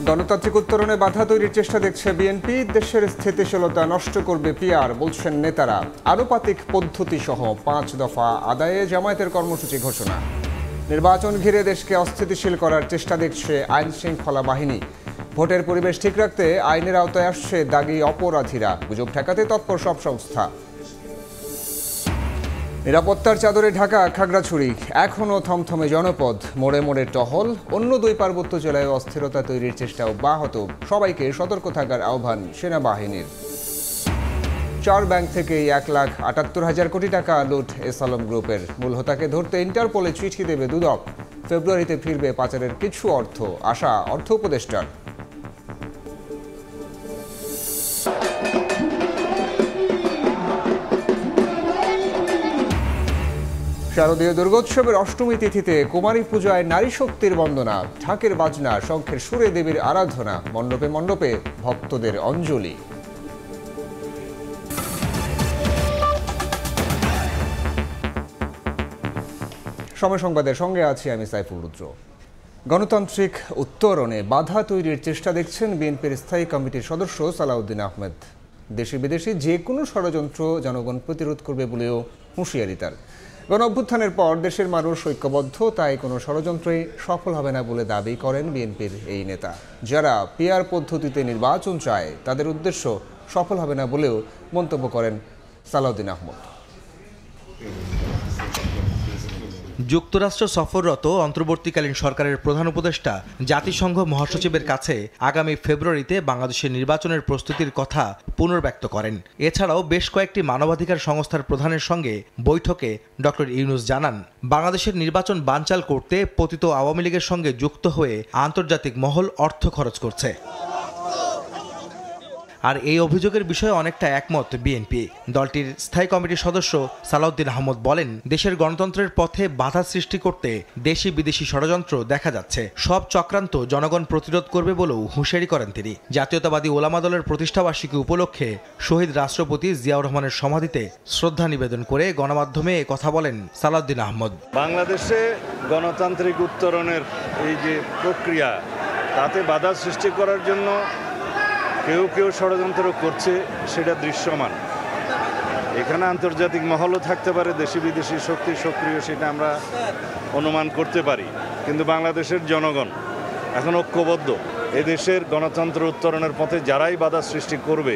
গণতান্ত্রিক উত্তরণে বাধা তৈরির চেষ্টা দেখছে বিএনপি। দেশের স্থিতিশীলতা নষ্ট করবে পিআর বলছেন নেতারা। আনুপাতিক পদ্ধতি সহ 5 দফা আদায়ে জামায়াতের কর্মসূচি ঘোষণা। নির্বাচন ঘিরে দেশকে অস্থিতিশীল করার চেষ্টা দেখছে আইন শৃঙ্খলা বাহিনী। ভোটের পরিবেশ ঠিক রাখতে আইনের আওতায় আসছে দাগী অপরাধীরা। গুজব ঠেকাতে তৎপর সব সংস্থা। নিরাপত্তার চাদরে ঢাকা খাগড়াছড়ি, এখনও থমথমে জনপদ। মোড়ে মোড়ে টহল। অন্য 2 পার্বত্য জেলায় অস্থিরতা তৈরির চেষ্টা অব্যাহত। সবাইকে সতর্ক থাকার আহ্বান সেনাবাহিনীর। 4 ব্যাংক থেকে 1,78,000 কোটি টাকা লুট এস আলম গ্রুপের। মূল হোতাকে ধরতে ইন্টারপোলে চিঠি দেবে দুদক। ফেব্রুয়ারিতে ফিরবে পাচারের কিছু অর্থ, আশা অর্থ উপদেষ্টার। শারদীয় দুর্গোৎসবের অষ্টমী তিথিতে কুমারী পূজায় নারী শক্তির বন্দনা। ঢাকের বাজনা, শঙ্খের সুরে দেবীর আরাধনা। মণ্ডপে মণ্ডপে ভক্তদের অঞ্জলি। সময় সংবাদের সঙ্গে আছি আমি সাইফুল রুদ্র। গণতান্ত্রিক উত্তরণে বাধা তৈরির চেষ্টা দেখছেন বিএনপির স্থায়ী কমিটির সদস্য সালাউদ্দিন আহমেদ। দেশি বিদেশি যে কোনো ষড়যন্ত্র জনগণ প্রতিরোধ করবে বলেও হুঁশিয়ারি তার। গণ অভ্যুত্থানের পর দেশের মানুষ ঐক্যবদ্ধ, তাই কোনো ষড়যন্ত্রই সফল হবে না বলে দাবি করেন বিএনপির এই নেতা। যারা পিআর পদ্ধতিতে নির্বাচন চায় তাদের উদ্দেশ্য সফল হবে না বলেও মন্তব্য করেন সালাউদ্দিন আহমেদ। যুক্তরাষ্ট্র সফররত অন্তর্বর্তীকালীন সরকারের প্রধান উপদেষ্টা জাতিসংঘ মহাসচিবের কাছে আগামী ফেব্রুয়ারিতে বাংলাদেশের নির্বাচনের প্রস্তুতির কথা পুনর্ব্যক্ত করেন। এছাড়াও বেশ কয়েকটি মানবাধিকার সংস্থার প্রধানের সঙ্গে বৈঠকে ডক্টর ইউনূস জানান, বাংলাদেশের নির্বাচন বানচাল করতে পতিত আওয়ামী লীগের সঙ্গে যুক্ত হয়ে আন্তর্জাতিক মহল অর্থ খরচ করছে। আর এই অভিযোগের বিষয়ে অনেকটা একমত বিএনপি। দলটির স্থায়ী কমিটির সদস্য সালাউদ্দিন আহমেদ বলেন, দেশের গণতন্ত্রের পথে বাধা সৃষ্টি করতে দেশি বিদেশি ষড়যন্ত্র দেখা যাচ্ছে। সব চক্রান্ত জনগণ প্রতিরোধ করবে বলেও হুঁশিয়ারি করেন তিনি। জাতীয়তাবাদী ওলামা দলের প্রতিষ্ঠাবার্ষিকী উপলক্ষে শহীদ রাষ্ট্রপতি জিয়াউর রহমানের সমাধিতে শ্রদ্ধা নিবেদন করে গণমাধ্যমে কথা বলেন সালাউদ্দিন আহমেদ। বাংলাদেশে গণতান্ত্রিক উত্তরণের এই যে প্রক্রিয়া, তাতে বাধা সৃষ্টি করার জন্য কেউ কেউ ষড়যন্ত্র করছে, সেটা দৃশ্যমান। এখানে আন্তর্জাতিক মহলও থাকতে পারে, দেশি বিদেশি শক্তি সক্রিয়, সেটা আমরা অনুমান করতে পারি। কিন্তু বাংলাদেশের জনগণ এখন ঐক্যবদ্ধ। এদেশের গণতন্ত্র উত্তরণের পথে যারাই বাধা সৃষ্টি করবে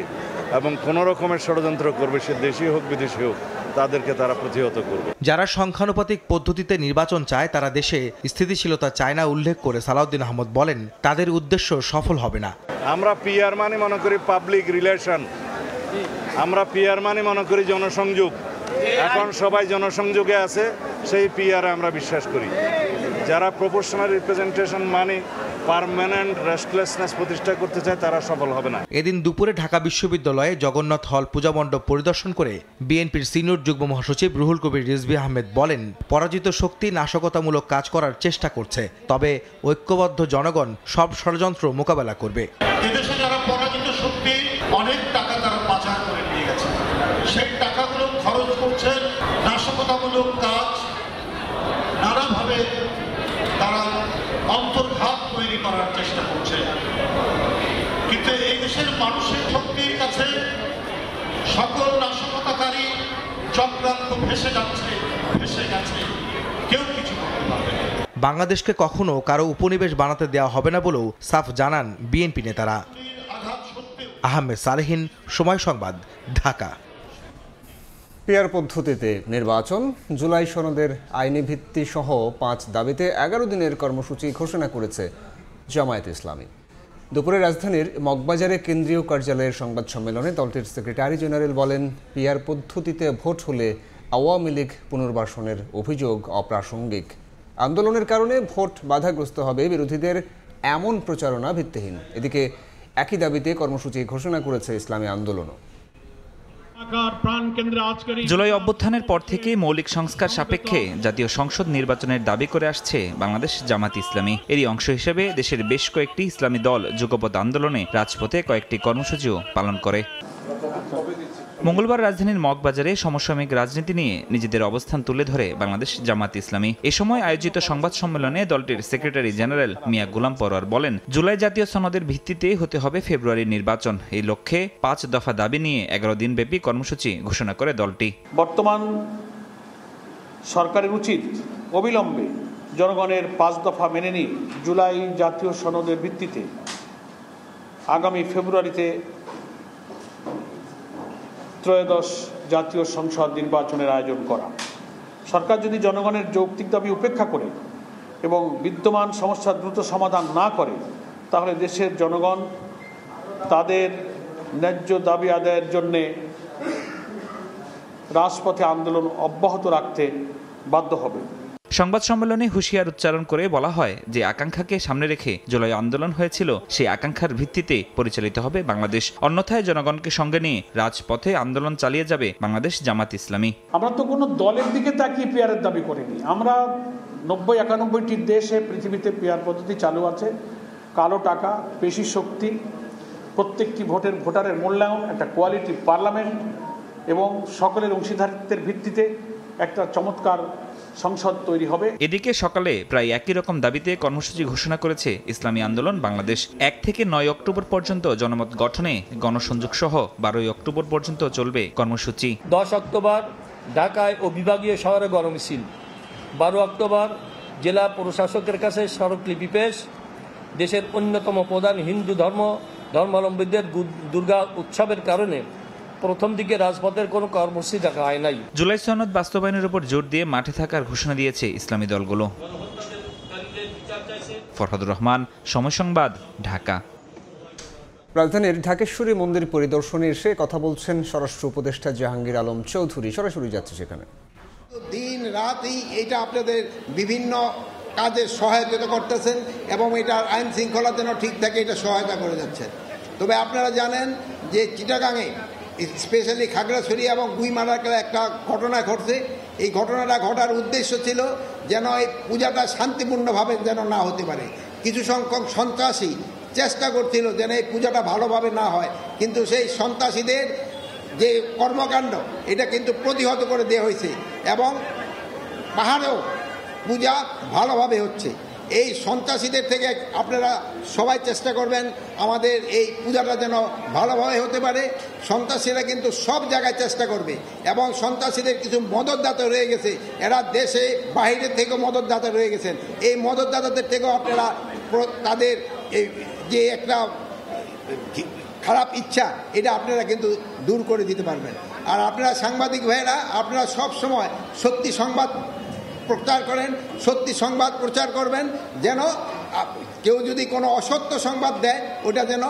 এবং কোনো রকমের ষড়যন্ত্র করবে, সে দেশি হোক বিদেশি হোক, তাদেরকে তারা প্রতিহত করবে। যারা সংখ্যানুপাতিক পদ্ধতিতে নির্বাচন চায় তারা দেশে স্থিতিশীলতা চায় না উল্লেখ করে সালাউদ্দিন আহমেদ বলেন, তাদের উদ্দেশ্য সফল হবে না। আমরা পিআর মানে মনে করি পাবলিক রিলেশন, আমরা পিআর মানে মনে করি জনসংযোগ। এখন সবাই জনসংযোগে আছে, সেই পিআর আমরা বিশ্বাস করি। যারা প্রপোর্শনাল রিপ্রেজেন্টেশন মানে পার্মানেন্ট রেস্টলেসনেস প্রতিষ্ঠা করতে চায়, তারা সফল হবে না। এদিন দুপুরে ঢাকা বিশ্ববিদ্যালয়ে জগন্নাথ হল পূজা মণ্ডপ পরিদর্শন করে বিএনপির সিনিয়র যুগ্ম মহাসচিব রুহুল কবির রিজভী আহমেদ বলেন, পরাজিত শক্তি নাশকতামূলক কাজ করার চেষ্টা করছে, তবে ঐক্যবদ্ধ জনগণ সব ষড়যন্ত্র মোকাবেলা করবে। এদেশে যারা পরাজিত শক্তি অনেক টাকা তারা পাচার করে নিয়ে গেছে, সেই টাকাগুলো খরচ করছে নাশকতামূলক কাজ, নানাভাবে তারা অন্তর্ঘাত তৈরি করার চেষ্টা করছে। কিন্তু এই দেশের মানুষের শক্তির কাছে সকল নাশকতাকারী চক্রান্ত ভেসে গেছে, কেউ কিছু করতে পারবে না। বাংলাদেশকে কখনো কারো উপনিবেশ বানাতে দেওয়া হবে না বলেও সাফ জানান বিএনপি নেতারা। আহমেদ সালেহীন, সময় সংবাদ, ঢাকা। পিআর পদ্ধতিতে নির্বাচন, জুলাই সনদের আইনি ভিত্তি সহ 5 দাবিতে 11 দিনের কর্মসূচি ঘোষণা করেছে জামায়াতে ইসলামী। দুপুরে রাজধানীর মগবাজারে কেন্দ্রীয় কার্যালয়ের সংবাদ সম্মেলনে দলটির সেক্রেটারি জেনারেল বলেন, পিআর পদ্ধতিতে ভোট হলে আওয়ামী লীগ পুনর্বাসনের অভিযোগ অপ্রাসঙ্গিক। আন্দোলনের কারণে ভোট বাধাগ্রস্ত হবে, বিরোধীদের এমন প্রচারণা ভিত্তিহীন। এদিকে একই দাবিতে কর্মসূচি ঘোষণা করেছে ইসলামী আন্দোলনও। জুলাই অভ্যুত্থানের পর থেকে মৌলিক সংস্কার সাপেক্ষে জাতীয় সংসদ নির্বাচনের দাবি করে আসছে বাংলাদেশ জামাত ইসলামী। এরই অংশ হিসেবে দেশের বেশ কয়েকটি ইসলামী দল যুগপৎ আন্দোলনে রাজপথে কয়েকটি কর্মসূচিও পালন করে। মঙ্গলবার রাজধানীর মগবাজারে সমসাময়িক রাজনীতি নিয়ে নিজেদের অবস্থান তুলে ধরে বাংলাদেশ জামাত ইসলামী। এ সময় আয়োজিত সংবাদ সম্মেলনে দলটির সেক্রেটারি জেনারেল মিয়া গোলাম পরোয়ার বলেন, জুলাই জাতীয় সনদের ভিত্তিতে হতে হবে ফেব্রুয়ারির নির্বাচন। এই লক্ষ্যে 5 দফা দাবি নিয়ে 11 দিনব্যাপী কর্মসূচি ঘোষণা করে দলটি। বর্তমান সরকারের উচিত অবিলম্বে জনগণের 5 দফা মেনে নিয়ে জুলাই জাতীয় সনদের ভিত্তিতে আগামী ফেব্রুয়ারিতে ত্রয়োদশ জাতীয় সংসদ নির্বাচনের আয়োজন করা। সরকার যদি জনগণের যৌক্তিক দাবি উপেক্ষা করে এবং বিদ্যমান সমস্যার দ্রুত সমাধান না করে, তাহলে দেশের জনগণ তাদের ন্যায্য দাবি আদায়ের জন্যে রাজপথে আন্দোলন অব্যাহত রাখতে বাধ্য হবে। সংবাদ সম্মেলনে হুঁশিয়ার উচ্চারণ করে বলা হয় যে আকাঙ্ক্ষাকে সামনে রেখে জুলাই আন্দোলন হয়েছিল, সেই আকাঙ্ক্ষার ভিত্তিতে পরিচালিত হবে বাংলাদেশ। অন্যথায় জনগণকে সঙ্গে নিয়ে রাজপথে আন্দোলন চালিয়ে যাবে বাংলাদেশ জামাত ইসলামী। আমরা তো কোনো দলের দিকে তাকিয়ে পিয়ারের দাবি করিনি। আমরা 90-91টি দেশে পৃথিবীতে পিয়ার পদ্ধতি চালু আছে। কালো টাকা, পেশি শক্তি, প্রত্যেকটি ভোটারের মূল্যায়ন, একটা কোয়ালিটি পার্লামেন্ট এবং সকলের অংশীদারিত্বের ভিত্তিতে একটা চমৎকার সংসদ তৈরি হবে। এদিকে সকালে প্রায় একই রকম দাবিতে কর্মসূচি ঘোষণা করেছে ইসলামী আন্দোলন বাংলাদেশ। 1 থেকে 9 অক্টোবর পর্যন্ত জনমত গঠনে গণসংযোগ সহ 12 অক্টোবর পর্যন্ত চলবে কর্মসূচি। 10 অক্টোবর ঢাকায় ও বিভাগীয় শহরে গণমিছিল, 12 অক্টোবর জেলা প্রশাসকের কাছে স্মারকলিপি পেশ। দেশের অন্যতম প্রধান হিন্দু ধর্মাবলম্বীদের দুর্গা উৎসবের কারণে প্রথম দিকে রাজপথের কোনো কর্মসূচি দেখা হয় নাই। জুলাই সনদ বাস্তবায়নের উপর জোর দিয়ে মাঠে থাকার ঘোষণা দিয়েছে ইসলামী দলগুলো। ফরহাদুর রহমান, সময় সংবাদ, ঢাকা। রাজধানীর ঢাকেশ্বরী মন্দির পরিদর্শনে এসে কথা বলছেন স্বরাষ্ট্র উপদেষ্টা জাহাঙ্গীর আলম চৌধুরী। সরাসরি যাচ্ছে সেখানে। দিন রাতই এটা আপনাদের বিভিন্ন কাজে সহায়তা করতেছেন এবং এটার আইন শৃঙ্খলা যেন ঠিক থাকে এটা সহায়তা করে যাচ্ছেন। তবে আপনারা জানেন যে চিটাগাঙে স্পেশালি খাগড়াছড়ি এবং গুইমারার একটা ঘটনা ঘটছে। এই ঘটনাটা ঘটার উদ্দেশ্য ছিল যেন এই পূজাটা শান্তিপূর্ণভাবে যেন না হতে পারে। কিছু সংখ্যক সন্ত্রাসী চেষ্টা করছিল যেন এই পূজাটা ভালোভাবে না হয়, কিন্তু সেই সন্ত্রাসীদের যে কর্মকাণ্ড এটা কিন্তু প্রতিহত করে দেওয়া হয়েছে এবং পাহাড়েও পূজা ভালোভাবে হচ্ছে। এই সন্ত্রাসীদের থেকে আপনারা সবাই চেষ্টা করবেন আমাদের এই পূজাটা যেন ভালোভাবে হতে পারে। সন্ত্রাসীরা কিন্তু সব জায়গায় চেষ্টা করবে এবং সন্ত্রাসীদের কিছু মদতদাতা রয়ে গেছে, এরা দেশে বাইরে থেকেও মদতদাতা রয়ে গেছেন। এই মদতদাতাদের থেকেও আপনারা তাদের যে একটা খারাপ ইচ্ছা এটা আপনারা কিন্তু দূর করে দিতে পারবেন। আর আপনারা সাংবাদিক ভাইয়েরা আপনারা সব সময় সত্যি সংবাদ প্রচার করেন, সত্যি সংবাদ প্রচার করবেন, যেন কেউ যদি কোনো অসত্য সংবাদ দেয় ওটা যেন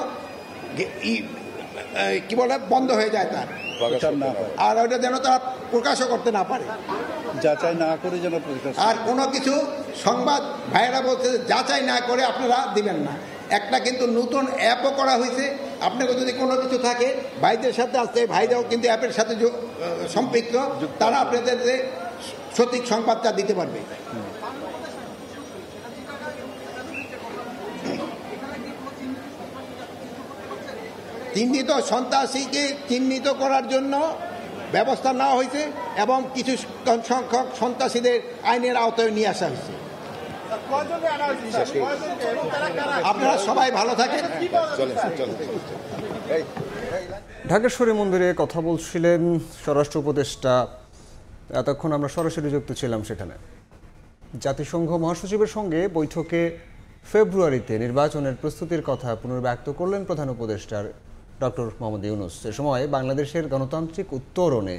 কি বলে বন্ধ হয়ে যায় তার, আর ওটা যেন তারা প্রকাশও করতে না পারে, যাচাই না করে যেন প্রকাশ। আর কোনো কিছু সংবাদ ভাইয়েরা বলছে যাচাই না করে আপনারা দিবেন না। একটা কিন্তু নতুন অ্যাপও করা হয়েছে, আপনাকে যদি কোনো কিছু থাকে ভাইদের সাথে আসতে, ভাইরাও কিন্তু অ্যাপের সাথে সম্পৃক্ত, তারা আপনাদের সঠিক সংবাদটা দিতে পারবে। চিহ্নিত সন্ত্রাসীকে চিহ্নিত করার জন্য ব্যবস্থা নেওয়া হয়েছে এবং কিছু সংখ্যক সন্ত্রাসীদের আইনের আওতায় নিয়ে আসা হয়েছে। আপনারা সবাই ভালো থাকেন। ঢাকেশ্বরী মন্দিরে কথা বলছিলেন স্বরাষ্ট্র উপদেষ্টা। এতক্ষণ আমরা সরাসরি যুক্ত ছিলাম সেখানে। জাতিসংঘ মহাসচিবের সঙ্গে বৈঠকে ফেব্রুয়ারিতে নির্বাচনের প্রস্তুতির কথা পুনর্ব্যক্ত করলেন প্রধান উপদেষ্টা ডক্টর মোহাম্মদ ইউনূস। এ সময় বাংলাদেশের গণতান্ত্রিক উত্তরণে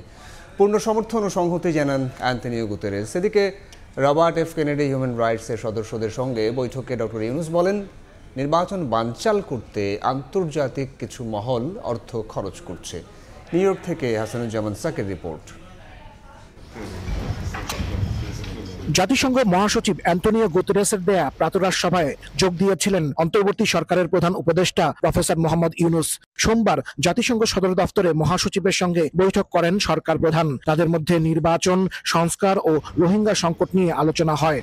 পূর্ণ সমর্থন ও সংহতি জানান অ্যান্টনিও গুতেরেস। এদিকে রবার্ট এফ কেনেডি হিউম্যান রাইটসের সদস্যদের সঙ্গে বৈঠকে ডক্টর ইউনূস বলেন, নির্বাচন বানচাল করতে আন্তর্জাতিক কিছু মহল অর্থ খরচ করছে। নিউ ইয়র্ক থেকে হাসানুজ্জামান সাকের রিপোর্ট। জাতিসংঘ মহাসচিব অ্যান্টনিও গুতেরেসের দেয়া প্রাতরাশ সভায় যোগ দিয়েছিলেন অন্তর্বর্তী সরকারের প্রধান উপদেষ্টা প্রফেসর মোহাম্মদ ইউনূস। সোমবার জাতিসংঘ সদর দফতরে মহাসচিবের সঙ্গে বৈঠক করেন সরকার প্রধান। তাদের মধ্যে নির্বাচন, সংস্কার ও রোহিঙ্গা সংকট নিয়ে আলোচনা হয়।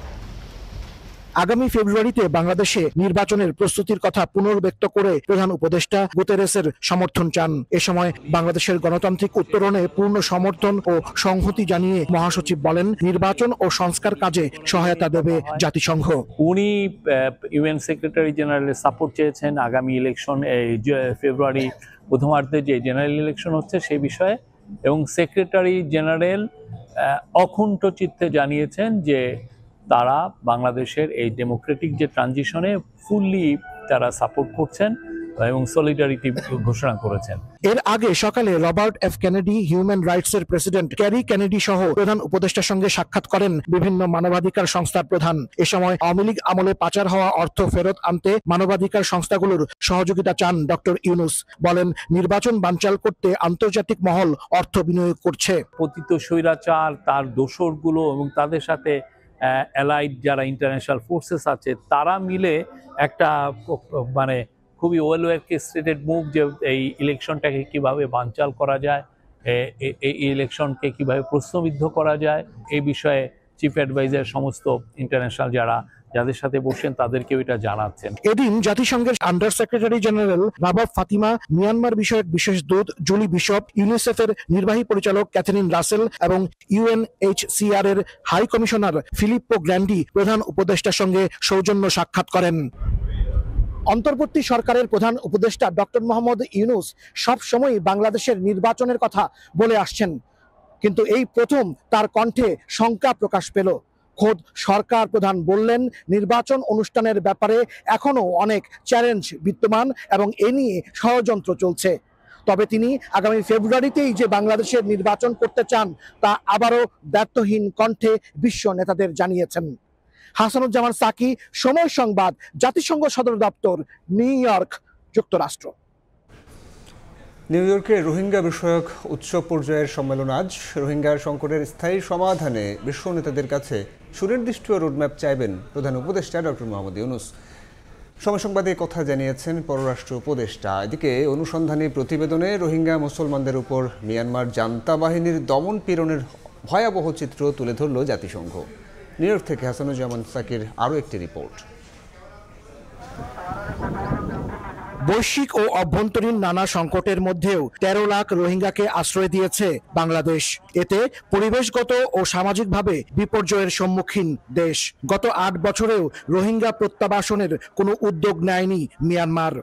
আগামী ফেব্রুয়ারিতে বাংলাদেশে নির্বাচনের প্রস্তুতির কথা পুনর্ব্যক্ত করে প্রধান উপদেষ্টা গুতেরেসের সমর্থন চান। এ সময় বাংলাদেশের গণতান্ত্রিক উত্তরণে পূর্ণ সমর্থন ও সংহতি জানিয়ে মহাসচিব বলেন, নির্বাচন ও সংস্কার কাজে সহায়তা দেবে জাতিসংঘ। উনি ইউএন সেক্রেটারি জেনারেলের সাপোর্ট চেয়েছেন আগামী ইলেকশন ফেব্রুয়ারি প্রথমার্ধে যে জেনারেল ইলেকশন হচ্ছে সেই বিষয়ে, এবং সেক্রেটারি জেনারেল অকুণ্ঠ চিত্তে জানিয়েছেন যে তারা বাংলাদেশের এই ডেমোক্রেটিক যে ট্রানজিশনে ফুললি তারা সাপোর্ট করছেন এবং সলিডারিটি ঘোষণা করেছেন। এর আগে সকালে Robert F Kennedy, human rights এর প্রেসিডেন্ট ক্যারি কেনেডি সহ প্রধান উপদেষ্টার সঙ্গে সাক্ষাৎ করেন বিভিন্ন মানবাধিকার সংস্থার প্রধান। এ সময় আওয়ামী লীগ আমলে পাচার হওয়া অর্থ ফেরত আনতে মানবাধিকার সংস্থাগুলোর সহযোগিতা চান ডক্টর ইউনূস। বলেন, নির্বাচন বানচাল করতে আন্তর্জাতিক মহল অর্থ বিনিয়োগ করছে। পতিত স্বৈরাচার, তার দোসরগুলো এবং তাদের সাথে অ্যালাইড যারা ইন্টারন্যাশনাল ফোর্সেস আছে তারা মিলে একটা মানে খুবই ওয়েল অর্কেস্ট্রেটেড মুভ, যে এই ইলেকশনটাকে কিভাবে বানচাল করা যায়, এই ইলেকশনকে কিভাবে প্রশ্নবিদ্ধ করা যায়, এই বিষয়ে চিফ অ্যাডভাইজার সমস্ত ইন্টারন্যাশনাল যাদের সাথে বসেন তাদেরকেও এটা জানাচ্ছেন। এদিন জাতিসংঘের under secretary general rabab Fatima, Myanmar বিষয়ক বিশেষ দূত জুলি বিশপ, ইউনিসেফের নির্বাহী পরিচালক ক্যাথরিন রাসেল এবং ইউএনএইচসিআর এর হাই কমিশনার ফিলিপ্পো গ্র্যান্ডি প্রধান উপদেষ্টার সঙ্গে সৌজন্য সাক্ষাৎ করেন। অন্তর্বর্তী সরকারের প্রধান উপদেষ্টা ডক্টর মোহাম্মদ ইউনূস সব সময় বাংলাদেশের নির্বাচনের কথা বলে আসছেন, কিন্তু এই প্রথম তার কণ্ঠে শঙ্কা প্রকাশ পেল। খোদ সরকার প্রধান বললেন, নির্বাচন অনুষ্ঠানের ব্যাপারে এখনো অনেক চ্যালেঞ্জ বিদ্যমান এবং এ নিয়ে ষড়যন্ত্র চলছে। তবে তিনি আগামী ফেব্রুয়ারিতেই যে বাংলাদেশের নির্বাচন করতে চান তা আবারও ব্যর্থহীন কণ্ঠে বিশ্ব নেতাদের জানিয়েছেন। হাসানুজ্জামান সাকি, সময় সংবাদ, জাতিসংঘ সদর দপ্তর, নিউ ইয়র্ক, যুক্তরাষ্ট্র। নিউ ইয়র্কে রোহিঙ্গা বিষয়ক উচ্চ পর্যায়ের সম্মেলন আজ। রোহিঙ্গা সংকটের স্থায়ী সমাধানে বিশ্ব নেতাদের কাছে সুনির্দিষ্ট রোডম্যাপ চাইবেন প্রধান উপদেষ্টা ডক্টর মোহাম্মদ ইউনূস। সময় সংবাদে কথা জানিয়েছেন পররাষ্ট্র উপদেষ্টা। এদিকে অনুসন্ধানী প্রতিবেদনে রোহিঙ্গা মুসলমানদের উপর মিয়ানমার জান্তা বাহিনীর দমন পীড়নের ভয়াবহ চিত্র তুলে ধরল জাতিসংঘ। নিউ ইয়র্ক থেকে হাসানুজ্জামান সাকির আরও একটি রিপোর্ট। বৈশ্বিক ও অভ্যন্তরীণ নানা সংকটের মধ্যেও 13 লাখ রোহিঙ্গাকে আশ্রয় দিয়েছে বাংলাদেশ। এতে পরিবেশগত ও সামাজিকভাবে বিপর্যয়ের সম্মুখীন দেশ। গত 8 বছরেও রোহিঙ্গা প্রত্যাবাসনের কোনো উদ্যোগ নেয়নি মিয়ানমার।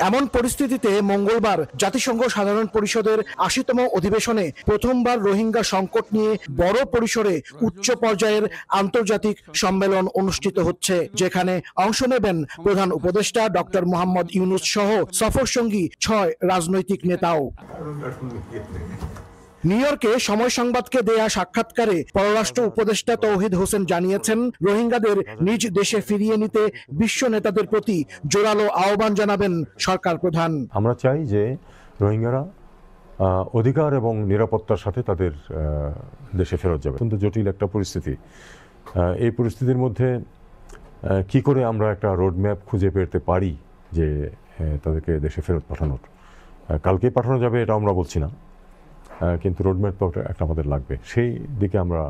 এমন পরিস্থিতিতে মঙ্গলবার জাতিসংঘ সাধারণ পরিষদের 80তম অধিবেশনে প্রথমবার রোহিঙ্গা সংকট নিয়ে বড় পরিসরে উচ্চ পর্যায়ের আন্তর্জাতিক সম্মেলন অনুষ্ঠিত হচ্ছে, যেখানে অংশ নেবেন প্রধান উপদেষ্টা ডক্টর মোহাম্মদ ইউনূস সহ সফরসঙ্গী 6 রাজনৈতিক নেতাও। নিউ ইয়র্কে সময় সংবাদকে দেয়া সাক্ষাৎকারে পররাষ্ট্র উপদেষ্টা তৌহিদ হোসেন জানিয়েছেন, রোহিঙ্গাদের নিজ দেশে ফিরিয়ে নিতে বিশ্ব নেতাদের প্রতি জোরালো আহ্বান জানাবেন সরকার প্রধান। আমরা চাই যে রোহিঙ্গারা অধিকার এবং নিরাপত্তার সাথে তাদের দেশে ফেরত যাবে। কিন্তু জটিল একটা পরিস্থিতি, এই পরিস্থিতির মধ্যে কি করে আমরা একটা রোডম্যাপ খুঁজে পেতে পারি যে তাদেরকে দেশে ফেরত পাঠানোর। কালকেই পাঠানো যাবে এটা আমরা বলছি না, কিন্তু রোডম্যাপ একটা আমাদের লাগবে। সেই দিকে আমরা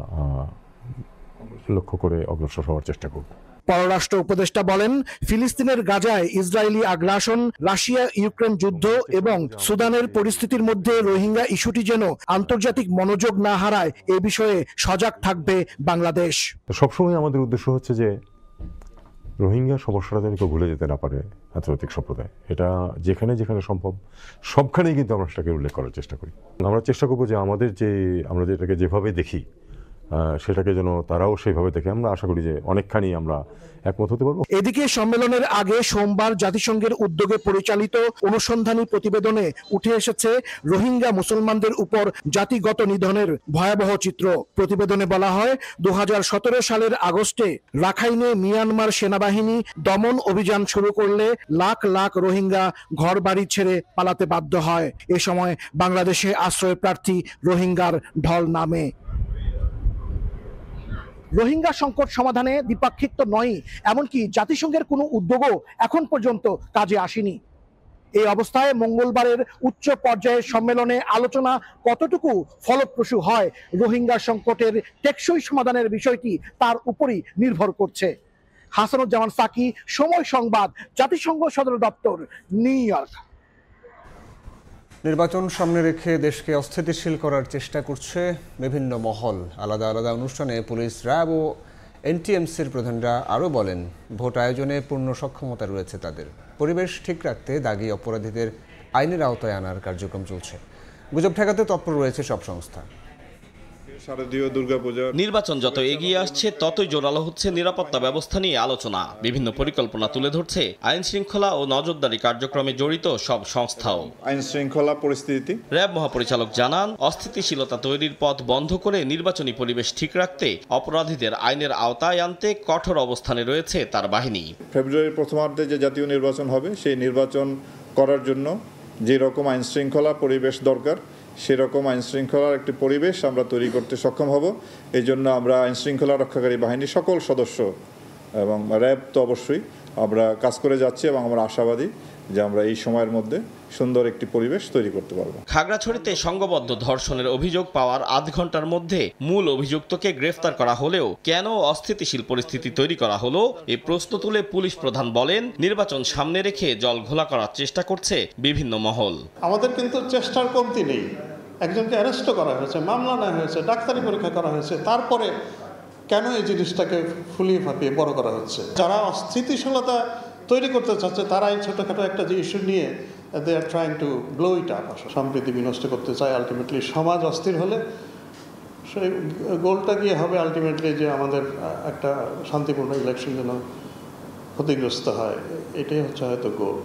লক্ষ্য করে অগ্রসর হওয়ার চেষ্টা করব। পররাষ্ট্র উপদেষ্টা বলেন, ফিলিস্তিনের গাজায় ইসরায়েলি আগ্রাসন, রাশিয়া ইউক্রেন যুদ্ধ এবং সুদানের পরিস্থিতির মধ্যে রোহিঙ্গা ইস্যুটি যেন আন্তর্জাতিক মনোযোগ না হারায়, এ বিষয়ে সজাগ থাকবে বাংলাদেশ। সবসময় আমাদের উদ্দেশ্য হচ্ছে যে রোহিঙ্গা সমস্যাটা যেন কেউ ভুলে যেতে না পারে আন্তর্জাতিক সম্প্রদায়। এটা যেখানে যেখানে সম্ভব সবখানেই কিন্তু আমরা সেটাকে উল্লেখ করার চেষ্টা করি। আমরা চেষ্টা করবো যে আমরা যেটাকে যেভাবে দেখি সেটাকে যেন তারাও সেইভাবে দেখে। আমরা আশা করি যে অনেকখানি আমরা একমত হতে পারবো। এদিকে সম্মেলনের আগে সোমবার জাতিসংঘের উদ্যোগে পরিচালিত অনুসন্ধানী প্রতিবেদনে উঠে এসেছে রোহিঙ্গা মুসলমানদের উপর জাতিগত নিধনের ভয়াবহ চিত্র। প্রতিবেদনে বলা হয়, 2017 সালের আগস্টে রাখাইনে মিয়ানমার সেনাবাহিনী দমন অভিযান শুরু করলে লাখ লাখ রোহিঙ্গা ঘর বাড়ি ছেড়ে পালাতে বাধ্য হয়। এ সময় বাংলাদেশে আশ্রয় প্রার্থী রোহিঙ্গার ঢল নামে। রোহিঙ্গা সংকট সমাধানে দ্বিপাক্ষিক তো নয়, এমনকি জাতিসংঘের কোনো উদ্যোগও এখন পর্যন্ত কাজে আসেনি। এই অবস্থায় মঙ্গলবারের উচ্চ পর্যায়ের সম্মেলনে আলোচনা কতটুকু ফলপ্রসূ হয় রোহিঙ্গা সংকটের টেকসই সমাধানের বিষয়টি তার উপরই নির্ভর করছে। হাসানুজ্জামান সাকি, সময় সংবাদ, জাতিসংঘ সদর দপ্তর, নিউ ইয়র্ক। নির্বাচন সামনে রেখে দেশকে অস্থিতিশীল করার চেষ্টা করছে বিভিন্ন মহল। আলাদা আলাদা অনুষ্ঠানে পুলিশ, র্যাব ও এনটিএমসির প্রধানরা আরও বলেন, ভোট আয়োজনে পূর্ণ সক্ষমতা রয়েছে তাদের। পরিবেশ ঠিক রাখতে দাগী অপরাধীদের আইনের আওতায় আনার কার্যক্রম চলছে। গুজব ঠেকাতে তৎপর রয়েছে সব সংস্থা। নির্বাচন যত এগিয়ে আসছে ততই জোরালো হচ্ছে নিরাপত্তা ব্যবস্থা নিয়ে আলোচনা। বিভিন্ন পরিকল্পনা তুলে ধরছে আইন শৃঙ্খলা ও নজরদারি কার্যক্রমে জড়িত সব সংস্থাও। আইন শৃঙ্খলা পরিস্থিতি, র্যাব মহাপরিচালক জানান, অস্থিতিশীলতা তৈরির পথ বন্ধ করে নির্বাচনী পরিবেশ ঠিক রাখতে অপরাধীদের আইনের আওতায় আনতে কঠোর অবস্থানে রয়েছে তার বাহিনী। ফেব্রুয়ারির প্রথমার্ধে যে জাতীয় নির্বাচন হবে, সেই নির্বাচন করার জন্য যে রকম আইন শৃঙ্খলা পরিবেশ দরকার, সেরকম আইন শৃঙ্খলার একটি পরিবেশ আমরা তৈরি করতে সক্ষম হব। এই জন্য আমরা আইন শৃঙ্খলা রক্ষাকারী বাহিনীর সকল সদস্য এবং র্যাব তো অবশ্যই আমরা কাজ করে যাচ্ছি এবং আমরা আশাবাদী যে আমরা এই সময়ের মধ্যে সুন্দর একটি পরিবেশ তৈরি করতে পারব। খাগড়াছড়িতে সংঘবদ্ধ ধর্ষণের অভিযোগ পাওয়ার আধ ঘন্টার মধ্যে মূল অভিযুক্তকে গ্রেফতার করা হলেও কেন অস্থিতিশীল পরিস্থিতি তৈরি করা হলো এই প্রশ্ন তুলে পুলিশ প্রধান বলেন, নির্বাচন সামনে রেখে জল ঘোলা করার চেষ্টা করছে বিভিন্ন মহল। আমাদের কিন্তু চেষ্টার কমতি নেই। একজনকে অ্যারেস্টও করা হয়েছে, মামলা নেওয়া হয়েছে, ডাক্তারি পরীক্ষা করা হয়েছে, তারপরে কেন এই জিনিসটাকে ফুলিয়ে ফাঁপিয়ে বড় করা হচ্ছে? যারা অস্থিতিশীলতা তৈরি করতে চাচ্ছে তারা এই ছোটোখাটো একটা যে ইস্যু নিয়ে they are trying to blow it up, সম্প্রীতি বিনষ্ট করতে চায়। আলটিমেটলি সমাজ অস্থির হলে সেই গোলটা গিয়ে হবে আলটিমেটলি যে আমাদের একটা শান্তিপূর্ণ ইলেকশন যেন ক্ষতিগ্রস্ত হয়, এটাই হচ্ছে হয়তো গোল।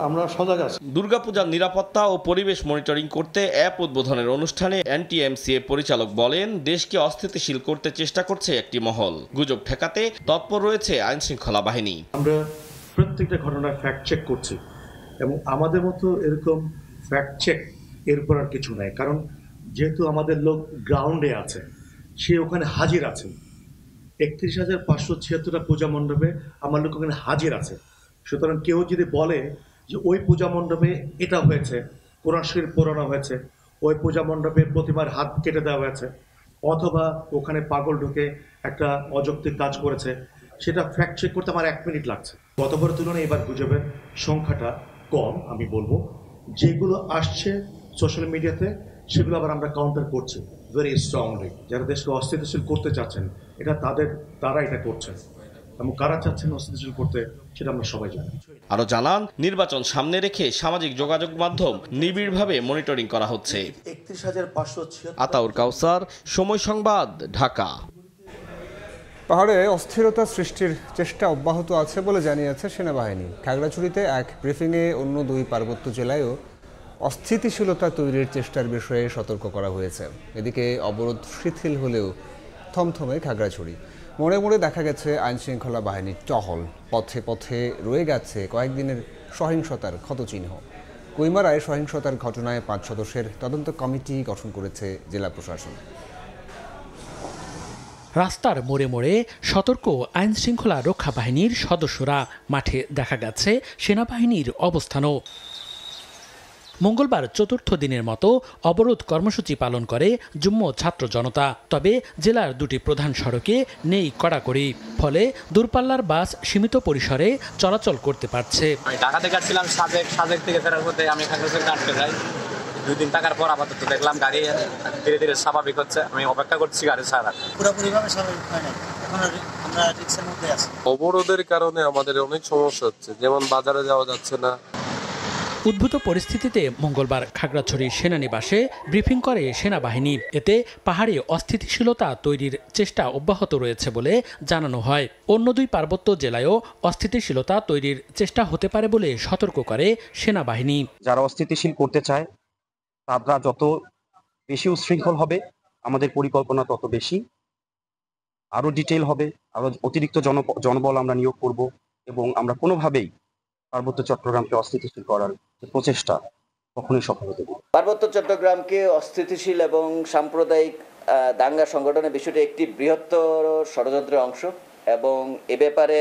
আমরা সজাগ আছি। দুর্গাপূজার নিরাপত্তা ও পরিবেশ মনিটরিং করতে অ্যাপ উদ্বোধনের অনুষ্ঠানে এনটিএমসিএ পরিচালক বলেন, দেশকে অস্থিতিশীল করতে চেষ্টা করছে একটি মহল। গুজব ঠেকাতে তৎপর রয়েছে আইন শৃঙ্খলা বাহিনী। আমরা প্রত্যেকটা ঘটনার ফ্যাক্ট চেক করছি এবং আমাদের মতো এরকম ফ্যাক্ট চেক এরপর আর কিছু নাই, কারণ যেহেতু আমাদের লোক গ্রাউন্ডে আছে, সে ওখানে হাজির আছেন। 31,576টা পূজা মণ্ডপে আমার লোক ওখানে হাজির আছে। সুতরাং কেউ যদি বলে যে ওই পূজা মণ্ডপে এটা হয়েছে, কোরআন শরীফ পড়ানো হয়েছে, ওই পূজা মণ্ডপে প্রতিমার হাত কেটে দেওয়া হয়েছে, অথবা ওখানে পাগল ঢুকে একটা অযৌক্তিক কাজ করেছে, সেটা ফ্যাক্ট চেক করতে আমার 1 মিনিট লাগছে। গতবারের তুলনায় এবার গুজবের সংখ্যাটা কম, আমি বলবো। যেগুলো আসছে সোশ্যাল মিডিয়াতে সেগুলো আবার আমরা কাউন্টার করছি ভেরি স্ট্রংলি। যারা দেশকে অস্থিতিশীল করতে চাচ্ছেন, তারা এটা করছেন, এবং কারা চাচ্ছেন অস্থিতিশীল করতে সেটা আমরা সবাই জানি। আরো জানান, নির্বাচন সামনে রেখে সামাজিক যোগাযোগ মাধ্যম নিবিড়ভাবে মনিটরিং করা হচ্ছে। 31,576। আতাউর কাউসার, সময় সংবাদ, ঢাকা। পাহাড়ে অস্থিরতা সৃষ্টির চেষ্টা অব্যাহত আছে বলে জানিয়েছে সেনাবাহিনী। খাগড়াছড়িতে এক ব্রিফিংয়ে অন্য 2 পার্বত্য জেলায়ও অস্থিতিশীলতা তৈরির চেষ্টার বিষয়ে সতর্ক করা হয়েছে। এদিকে অবরোধ শিথিল হলেও থমথমে খাগড়াছড়ি। মোড়ে মোড়ে দেখা গেছে আইনশৃঙ্খলা বাহিনীর টহল। পথে পথে রয়ে গেছে কয়েকদিনের সহিংসতার ক্ষতচিহ্ন। কুইমারায় সহিংসতার ঘটনায় 5 সদস্যের তদন্ত কমিটি গঠন করেছে জেলা প্রশাসন। রাস্তার মোড়ে মোড়ে সতর্ক আইন শৃঙ্খলা রক্ষা বাহিনীর সদস্যরা। মাঠে দেখা গেছে সেনাবাহিনীর অবস্থানও। মঙ্গলবার 4র্থ দিনের মতো অবরোধ কর্মসূচি পালন করে যুগ্ম ছাত্র জনতা। তবে জেলার 2টি প্রধান সড়কে নেই কড়াকড়ি, ফলে দূরপাল্লার বাস সীমিত পরিসরে চলাচল করতে পারছে। আমি ঢাকা থেকে আসছিলাম সাজেক থেকে ফেরার পথে আমি খাগড়াছড়িতে আটকে যাই। 2 দিন থাকার পর আপাতত দেখলাম গাড়ি ধীরে ধীরে স্বাভাবিক হচ্ছে। আমি অপেক্ষা করছি গাড়ি ছাড়া। পুরোপুরিভাবে স্বাভাবিক হয় না, এখন আমরা রিক্সের মধ্যে আছি। অবরোধের কারণে আমাদের অনেক সমস্যা হচ্ছে, যেমন বাজারে যাওয়া যাচ্ছে না। উদ্ভূত পরিস্থিতিতে মঙ্গলবার খাগড়াছড়ি সেনানিবাসে ব্রিফিং করে সেনাবাহিনী। এতে পাহাড়ে অস্থিতিশীলতা তৈরির চেষ্টা অব্যাহত রয়েছে বলে জানানো হয়। অন্য 2 পার্বত্য জেলায়ও অস্থিতিশীলতা তৈরির চেষ্টা হতে পারে বলে সতর্ক করে সেনাবাহিনী। যারা অস্থিতিশীল করতে চায় তারা যত বেশি উচ্ছৃঙ্খল হবে, আমাদের পরিকল্পনা তত বেশি আরো ডিটেইল হবে, আরো অতিরিক্ত জনবল আমরা নিয়োগ করব, এবং আমরা কোনোভাবেই পার্বত্য চট্টগ্রামকে অস্থিতিশীল করার যে প্রচেষ্টা কখনোই সফল হতে দেব। পার্বত্য চট্টগ্রামকে অস্থিতিশীল এবং সাম্প্রদায়িক দাঙ্গা সংগঠনের বিষয়টি একটি বৃহত্তর ষড়যন্ত্রের অংশ, এবং এ ব্যাপারে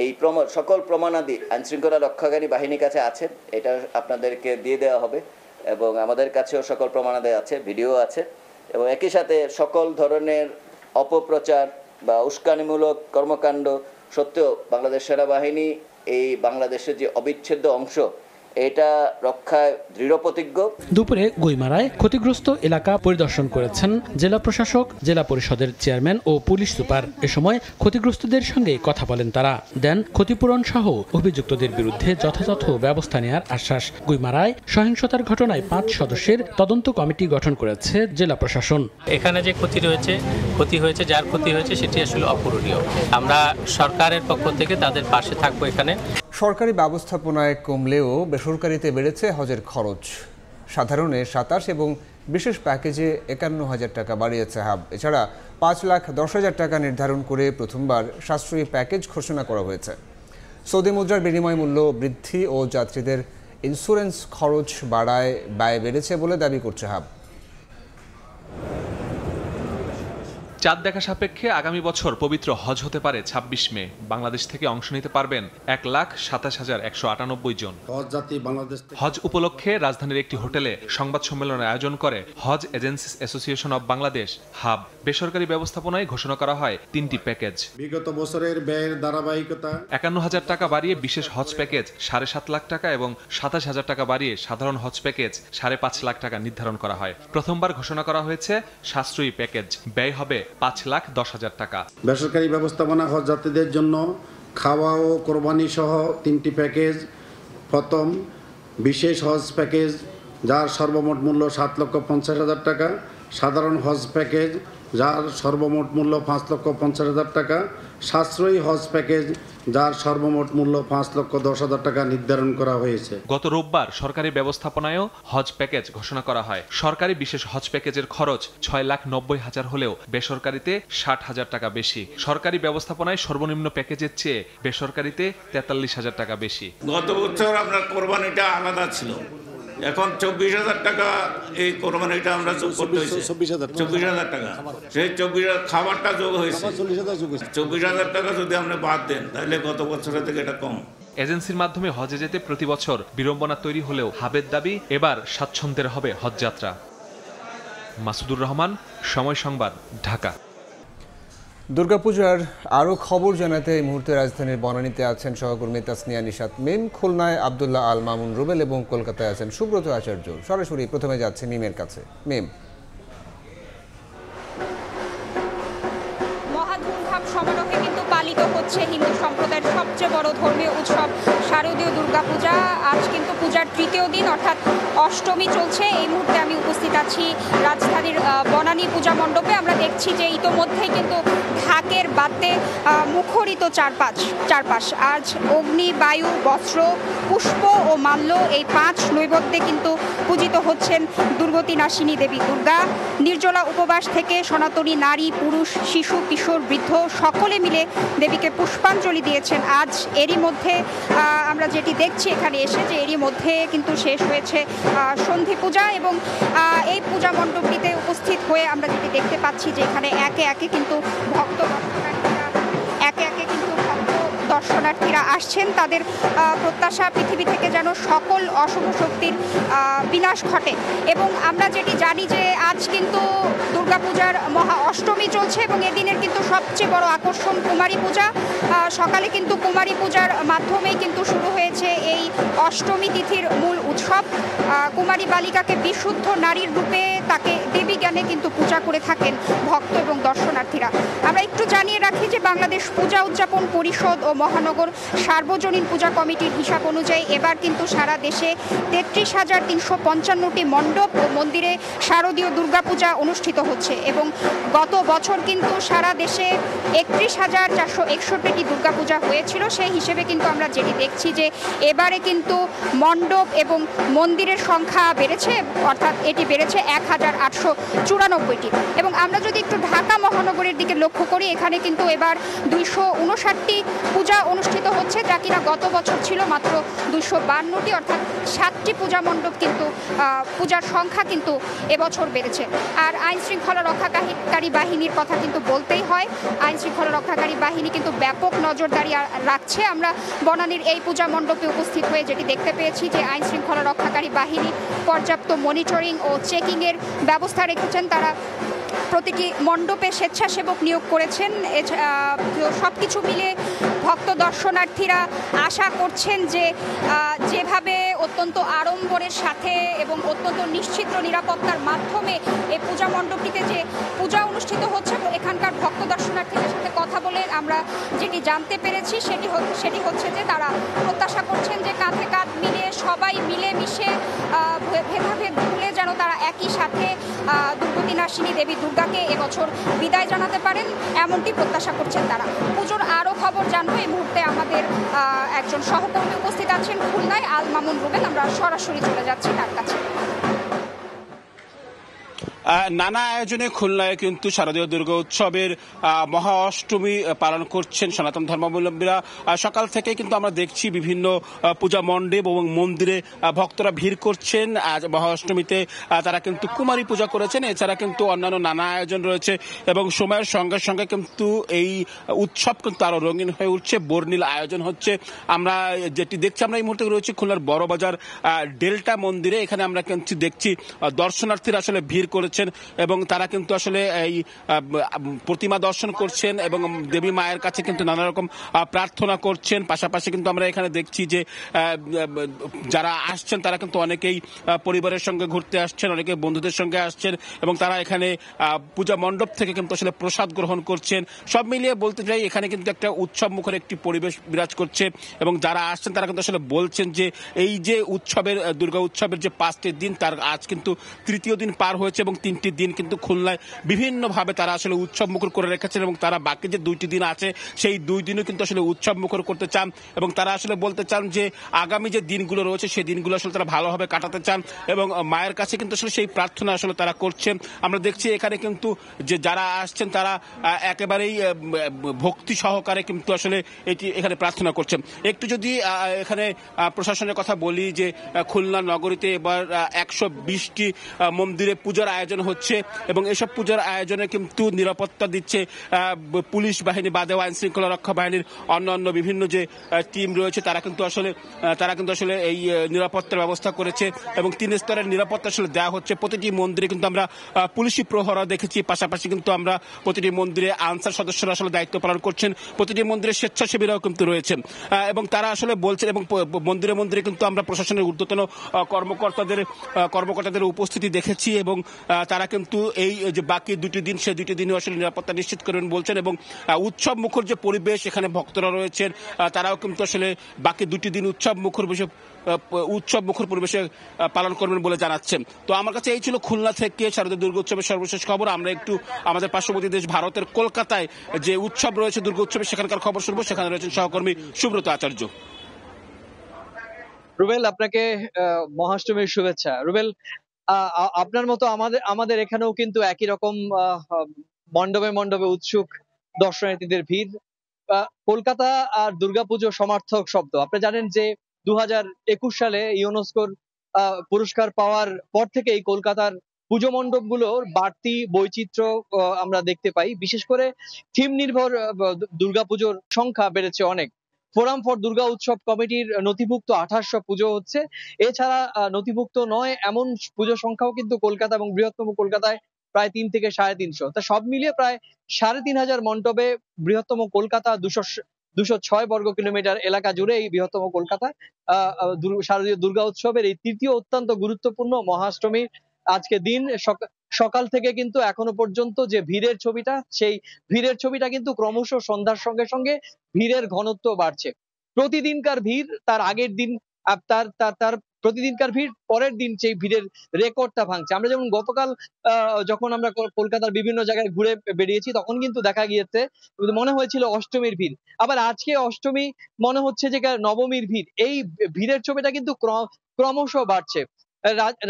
এই সকল প্রমাণাদি আইনশৃঙ্খলা রক্ষাকারী বাহিনীর কাছে আছে, এটা আপনাদেরকে দিয়ে দেওয়া হবে এবং আমাদের কাছেও সকল প্রমাণাদি আছে, ভিডিও আছে এবং একই সাথে সকল ধরনের অপপ্রচার বা উস্কানিমূলক কর্মকাণ্ড সত্ত্বেও বাংলাদেশ সেনাবাহিনী এই বাংলাদেশের যে অবিচ্ছেদ্য অংশ এটা রক্ষায় দৃঢ় প্রতিজ্ঞ। দুপুরে গুইমারায় ক্ষতিগ্রস্ত এলাকা পরিদর্শন করেছেন জেলা প্রশাসক, জেলা পরিষদের চেয়ারম্যান ও পুলিশ সুপার। এ সময় ক্ষতিগ্রস্তদের সঙ্গে কথা বলেন তারা, দেন ক্ষতিপূরণ সহ অভিযুক্তদের বিরুদ্ধে যথাযথ ব্যবস্থা নেওয়ার আশ্বাস। গুইমারায় সহিংসতার ঘটনায় 5 সদস্যের তদন্ত কমিটি গঠন করেছে জেলা প্রশাসন। এখানে যে ক্ষতি হয়েছে যার ক্ষতি হয়েছে সেটি আসলে অপূরণীয়। আমরা সরকারের পক্ষ থেকে তাদের পাশে থাকবো। এখানে সরকারি ব্যবস্থাপনায় কমলেও বেসরকারিতে বেড়েছে হজের খরচ। সাধারণে 27 এবং বিশেষ প্যাকেজে 51,000 টাকা বাড়িয়েছে হাব। এছাড়া 5,10,000 টাকা নির্ধারণ করে প্রথমবার সাশ্রয়ী প্যাকেজ ঘোষণা করা হয়েছে। সৌদি মুদ্রার বিনিময় মূল্য বৃদ্ধি ও যাত্রীদের ইন্স্যুরেন্স খরচ বাড়ায় ব্যয় বেড়েছে বলে দাবি করছে হাব। চাঁদ দেখা সাপেক্ষে আগামী বছর পবিত্র হজ হতে পারে 26 মে। বাংলাদেশ থেকে অংশ নিতে পারবেন 1,27,198 জন। হজ উপলক্ষে রাজধানীর একটি হোটেলে সংবাদ সম্মেলনের আয়োজন করে Hajj agencies association of Bangladesh HAAB. বেসরকারি ব্যবস্থাপনায় ঘোষণা করা হয় 3টি প্যাকেজ। বিগত বছরের ব্যয়ের ধারাবাহিকতা 51,000 টাকা বাড়িয়ে বিশেষ হজ প্যাকেজ 7.5 লাখ টাকা এবং 27,000 টাকা বাড়িয়ে সাধারণ হজ প্যাকেজ 5.5 লাখ টাকা নির্ধারণ করা হয়। প্রথমবার ঘোষণা করা হয়েছে সাশ্রয়ী প্যাকেজ, ব্যয় হবে 5,10,000 টাকা। বেসরকারি ব্যবস্থাপনা হজ যাত্রীদের জন্য খাওয়া ও কোরবানি সহ 3টি প্যাকেজ। প্রথম বিশেষ হজ প্যাকেজ, যার সর্বমোট মূল্য 7,50,000 টাকা। সাধারণ হজ প্যাকেজ, যার সর্বমোট মূল্য 5,50,000 টাকা। সাশ্রয়ী হজ প্যাকেজ, যার সর্বমোট মূল্য 5,10,000 টাকা নির্ধারণ করা হয়েছে। গত রোববার সরকারি ব্যবস্থাপনায়ও হজ প্যাকেজ ঘোষণা করা হয়। সরকারি বিশেষ হজ প্যাকেজের খরচ 6,90,000 হলেও বেসরকারিতে 60,000 টাকা বেশি। সরকারি ব্যবস্থাপনায় সর্বনিম্ন প্যাকেজের চেয়ে বেসরকারিতে 43,000 টাকা বেশি। গত বছর আপনার কোরবানিটা আলাদা ছিল, এখন 24,000 টাকা এই কোরবানিটা আমরা যোগ করতে হয়েছে। 24,000 টাকা, সেই 24,000 খাবারটা যোগ হয়েছে 24,000 টাকা। যদি আপনি বাদ দেন তাহলে গত বছরের থেকে এটা কম। এজেন্সির মাধ্যমে হজে যেতে প্রতি বছর বিড়ম্বনা তৈরি হলেও হাবের দাবি এবার স্বাচ্ছন্দ্যের হবে হজযাত্রা। মাসুদুর রহমান, সময় সংবাদ, ঢাকা। দুর্গাপূজার আরও খবর জানাতে এই মুহূর্তে রাজধানীর বনানীতে আছেন সহকর্মী তাসনিয়া নিশাত মিম, খুলনায় আবদুল্লাহ আল মামুন রুবেল এবং কলকাতায় আছেন সুব্রত আচার্য। সরাসরি প্রথমে যাচ্ছে মিমের কাছে। মিম, সমারোহে কিন্তু পালিত হচ্ছে হিন্দু সম্প্রদায়ের সবচেয়ে বড় ধর্মীয় উৎসব শারদীয় দুর্গাপূজা। আজ কিন্তু পূজার 3য় দিন অর্থাৎ অষ্টমী চলছে। এই মুহূর্তে আমি উপস্থিত আছি রাজধানীর বনানী পূজা মণ্ডপে। আমরা দেখছি যে ইতোমধ্যেই কিন্তু ঢাকের বাদ্যে মুখরিত চারপাশ। আজ অগ্নি, বায়ু, বস্ত্র, পুষ্প ও মাল্য এই 5 নৈবেদ্যে কিন্তু পূজিত হচ্ছেন দুর্গতি নাশিনী দেবী দুর্গা। নির্জলা উপবাস থেকে সনাতনী নারী, পুরুষ, শিশু, কিশোর, বৃদ্ধ সকলে মিলে দেবীকে পুষ্পাঞ্জলি দিয়েছেন। আজ এরই মধ্যে আমরা যেটি দেখছি এখানে এসে যে এরই মধ্যে কিন্তু শেষ হয়েছে সন্ধি পূজা এবং এই পূজা মণ্ডপটিতে উপস্থিত হয়ে আমরা যেটি দেখতে পাচ্ছি যে এখানে একে একে কিন্তু দর্শনার্থীরা আসছেন। তাদের প্রত্যাশা পৃথিবী থেকে যেন সকল অশুভ শক্তির বিনাশ ঘটে। এবং আমরা যেটি জানি যে আজ কিন্তু দুর্গাপূজার মহা অষ্টমী চলছে এবং এদিনের কিন্তু সবচেয়ে বড় আকর্ষণ কুমারী পূজা। সকালে কিন্তু কুমারী পূজার মাধ্যমেই কিন্তু শুরু হয়েছে এই অষ্টমী তিথির মূল উৎসব। কুমারী বালিকাকে বিশুদ্ধ নারীর রূপে তাকে দেবী জ্ঞানে কিন্তু পূজা করে থাকেন ভক্ত এবং দর্শনার্থীরা। আমরা একটু জানিয়ে রাখি যে বাংলাদেশ পূজা উদযাপন পরিষদ ও মহানগর সার্বজনীন পূজা কমিটির হিসাব অনুযায়ী এবার কিন্তু সারা দেশে 33,355টি মণ্ডপ ও মন্দিরে শারদীয় দুর্গাপূজা অনুষ্ঠিত হচ্ছে এবং গত বছর কিন্তু সারা দেশে 31,461টি দুর্গাপূজা হয়েছিল। সেই হিসেবে কিন্তু আমরা যেটি দেখছি যে এবারে কিন্তু মণ্ডপ এবং মন্দিরের সংখ্যা বেড়েছে, অর্থাৎ এটি বেড়েছে 1,894টি। এবং আমরা যদি একটু ঢাকা মহানগরের দিকে লক্ষ্য লক্ষ্য করি, এখানে কিন্তু এবার 259টি পূজা অনুষ্ঠিত হচ্ছে, যা কিনা গত বছর ছিল মাত্র 252টি, অর্থাৎ 7টি পূজা মণ্ডপ কিন্তু পূজার সংখ্যা কিন্তু এবছর বেড়েছে। আর আইন শৃঙ্খলা রক্ষাকারী বাহিনীর কথা কিন্তু বলতেই হয়। আইন শৃঙ্খলা রক্ষাকারী বাহিনী কিন্তু ব্যাপক নজরদারি রাখছে। আমরা বনানীর এই পূজা মণ্ডপে উপস্থিত হয়ে যেটি দেখতে পেয়েছি যে আইন শৃঙ্খলা রক্ষাকারী বাহিনী পর্যাপ্ত মনিটরিং ও চেকিংয়ের ব্যবস্থা রেখেছেন। তারা প্রতিটি মণ্ডপে স্বেচ্ছাসেবক নিয়োগ করেছেন। সব কিছু মিলে ভক্ত দর্শনার্থীরা আশা করছেন যে যেভাবে অত্যন্ত আড়ম্বরের সাথে এবং অত্যন্ত নিশ্চিদ্র নিরাপত্তার মাধ্যমে এই পূজা মণ্ডপটিতে যে পূজা অনুষ্ঠিত হচ্ছে, এখানকার ভক্ত দর্শনার্থীদের সাথে কথা বলে আমরা যেটি জানতে পেরেছি সেটি হচ্ছে যে তারা প্রত্যাশা করছেন যে কাঁধে কাঁধ মিলিয়ে সবাই মিলেমিশে ভেদাভেদ ভুলে যেন তারা একই সাথে দুর্গতিনাশিনী দেবী দুর্গাকে এবছর বিদায় জানাতে পারেন, এমনটি প্রত্যাশা করছেন তারা। পুজোর আরও খবর জানবো। এই মুহূর্তে আমাদের একজন সহকর্মী উপস্থিত আছেন খুলনায়, আল মামুন রুবেল। আমরা সরাসরি চলে যাচ্ছি তার কাছে। নানা আয়োজনে খুলনায় কিন্তু শারদীয় দুর্গা উৎসবের মহা অষ্টমী পালন করছেন সনাতন ধর্মাবলম্বীরা। সকাল থেকে কিন্তু আমরা দেখছি বিভিন্ন পূজা মণ্ডপ এবং মন্দিরে ভক্তরা ভিড় করছেন। আজ মহা অষ্টমীতে তারা কিন্তু কুমারী পূজা করেছেন, এছাড়া কিন্তু অন্যান্য নানা আয়োজন রয়েছে এবং সময়ের সঙ্গে সঙ্গে কিন্তু এই উৎসব কিন্তু আরো রঙিন হয়ে উঠছে, বর্ণিল আয়োজন হচ্ছে। আমরা যেটি দেখছি, আমরা এই মুহূর্তে রয়েছি খুলনার বড়বাজার ডেল্টা মন্দিরে। এখানে আমরা কিন্তু দেখছি দর্শনার্থীরা আসলে ভিড় করেছেন এবং তারা কিন্তু আসলে এই প্রতিমা দর্শন করছেন এবং দেবী মায়ের কাছে কিন্তু নানা রকম প্রার্থনা করছেন। পাশাপাশি কিন্তু আমরা এখানে দেখছি যে যারা আসছেন তারা কিন্তু অনেকেই পরিবারের সঙ্গে ঘুরতে আসছেন, অনেকে বন্ধুদের সঙ্গে আসছেন এবং তারা এখানে পূজা মণ্ডপ থেকে কিন্তু আসলে প্রসাদ গ্রহণ করছেন। সব মিলিয়ে বলতে চাই এখানে কিন্তু একটা উৎসব মুখর একটি পরিবেশ বিরাজ করছে এবং যারা আসছেন তারা কিন্তু আসলে বলছেন যে এই যে উৎসবের দুর্গা উৎসবের যে 5টি দিন, তার আজ কিন্তু তৃতীয় দিন পার হয়েছে এবং 3টি দিন কিন্তু খুলনায় বিভিন্নভাবে তারা আসলে উৎসব মুখর করে রেখেছেন এবং তারা বাকি যে 2টি দিন আছে সেই 2 দিনও কিন্তু আসলে উৎসব মুখর করতে চান এবং তারা আসলে বলতে চান যে আগামী যে দিনগুলো রয়েছে সেই দিনগুলো আসলে তারা ভালোভাবে কাটাতে চান এবং মায়ের কাছে কিন্তু আসলে সেই প্রার্থনা আসলে তারা করছেন। আমরা দেখছি এখানে কিন্তু যে যারা আসছেন তারা একেবারেই ভক্তি সহকারে কিন্তু আসলে এটি এখানে প্রার্থনা করছেন। একটু যদি এখানে প্রশাসনের কথা বলি যে খুলনা নগরীতে এবার 120টি মন্দিরে পূজার আয়োজন হচ্ছে এবং এসব পূজার আয়োজনে কিন্তু নিরাপত্তা দিচ্ছে পুলিশ বাহিনী বাদেও আইন শৃঙ্খলা রক্ষা বাহিনীর অন্যান্য বিভিন্ন যে টিম রয়েছে তারা কিন্তু আসলে এই নিরাপত্তার ব্যবস্থা করেছে এবং 3 স্তরের নিরাপত্তা আসলে দেওয়া হচ্ছে। প্রতিটি মন্দিরে কিন্তু আমরা পুলিশি প্রহরা দেখেছি, পাশাপাশি কিন্তু আমরা প্রতিটি মন্দিরে আনসার সদস্যরা আসলে দায়িত্ব পালন করছেন, প্রতিটি মন্দিরে স্বেচ্ছাসেবীরাও কিন্তু রয়েছেন এবং তারা আসলে বলছেন এবং মন্দিরে মন্দিরে কিন্তু আমরা প্রশাসনের ঊর্ধ্বতন কর্মকর্তাদের উপস্থিতি দেখেছি এবং তারা কিন্তু এই যে বাকি 2টি দিন সেই 2টি দিনে আসলে নিরাপত্তা নিশ্চিত করবেন বলছেন এবং উৎসব মুখর যে পরিবেশ এখানে ভক্তরা রয়েছেন তারাও কিন্তু আসলে বাকি 2টি দিন উৎসব মুখর পরিবেশে পালন করবেন বলে জানাচ্ছেন। তো আমার কাছে এই ছিল খুলনা থেকে শারদীয় দুর্গোৎসবের সর্বশেষ খবর। আমরা একটু আমাদের পার্শ্ববর্তী দেশ ভারতের কলকাতায় যে উৎসব রয়েছে দুর্গোৎসবের সেখানকার খবর শুনবো। সেখানে রয়েছেন সহকর্মী সুব্রত আচার্য। রুবেল, আপনাকে মহাষ্টমীর শুভেচ্ছা। রুবেল, আপনার মতো আমাদের এখানেও কিন্তু একই রকম মণ্ডপে মণ্ডপে উৎসুক দর্শনার্থীদের ভিড়। কলকাতা আর দুর্গাপুজো সমার্থক শব্দ। আপনি জানেন যে 2021 সালে ইউনেস্কোর পুরস্কার পাওয়ার পর থেকে এই কলকাতার পুজো মণ্ডপগুলোর বাড়তি বৈচিত্র্য আমরা দেখতে পাই। বিশেষ করে থিম নির্ভর দুর্গাপুজোর সংখ্যা বেড়েছে অনেক। ফোরাম ফর দুর্গা উৎসব কমিটির নথিভুক্ত 2800 পুজো হচ্ছে। এছাড়া নথিভুক্ত নয় এমন পুজো সংখ্যাও কিন্তু কলকাতা এবং বৃহত্তম কলকাতায় প্রায় 3 থেকে 350। তা সব মিলিয়ে প্রায় 3500 মণ্ডপে বৃহত্তম কলকাতা 206 বর্গ কিলোমিটার এলাকা জুড়ে এই বৃহত্তম কলকাতায় শারদীয় দুর্গা উৎসবের এই তৃতীয় অত্যন্ত গুরুত্বপূর্ণ মহাষ্টমী আজকে দিন সকাল থেকে কিন্তু এখনো পর্যন্ত যে ভিড়ের ছবিটা, সেই ভিড়ের ছবিটা কিন্তু ক্রমশ সন্ধ্যার সঙ্গে সঙ্গে ভিড়ের ঘনত্ব বাড়ছে। প্রতিদিনকার ভিড় তার আগের দিন তার প্রতিদিনকার ভিড় পরের দিন সেই ভিড়ের রেকর্ডটা ভাঙছে। আমরা যেমন গতকাল যখন আমরা কলকাতার বিভিন্ন জায়গায় ঘুরে বেরিয়েছি তখন কিন্তু দেখা গিয়েছে মনে হয়েছিল অষ্টমীর ভিড়, আবার আজকে অষ্টমী মনে হচ্ছে যে নবমীর ভিড়। এই ভিড়ের ছবিটা কিন্তু ক্রমশ বাড়ছে।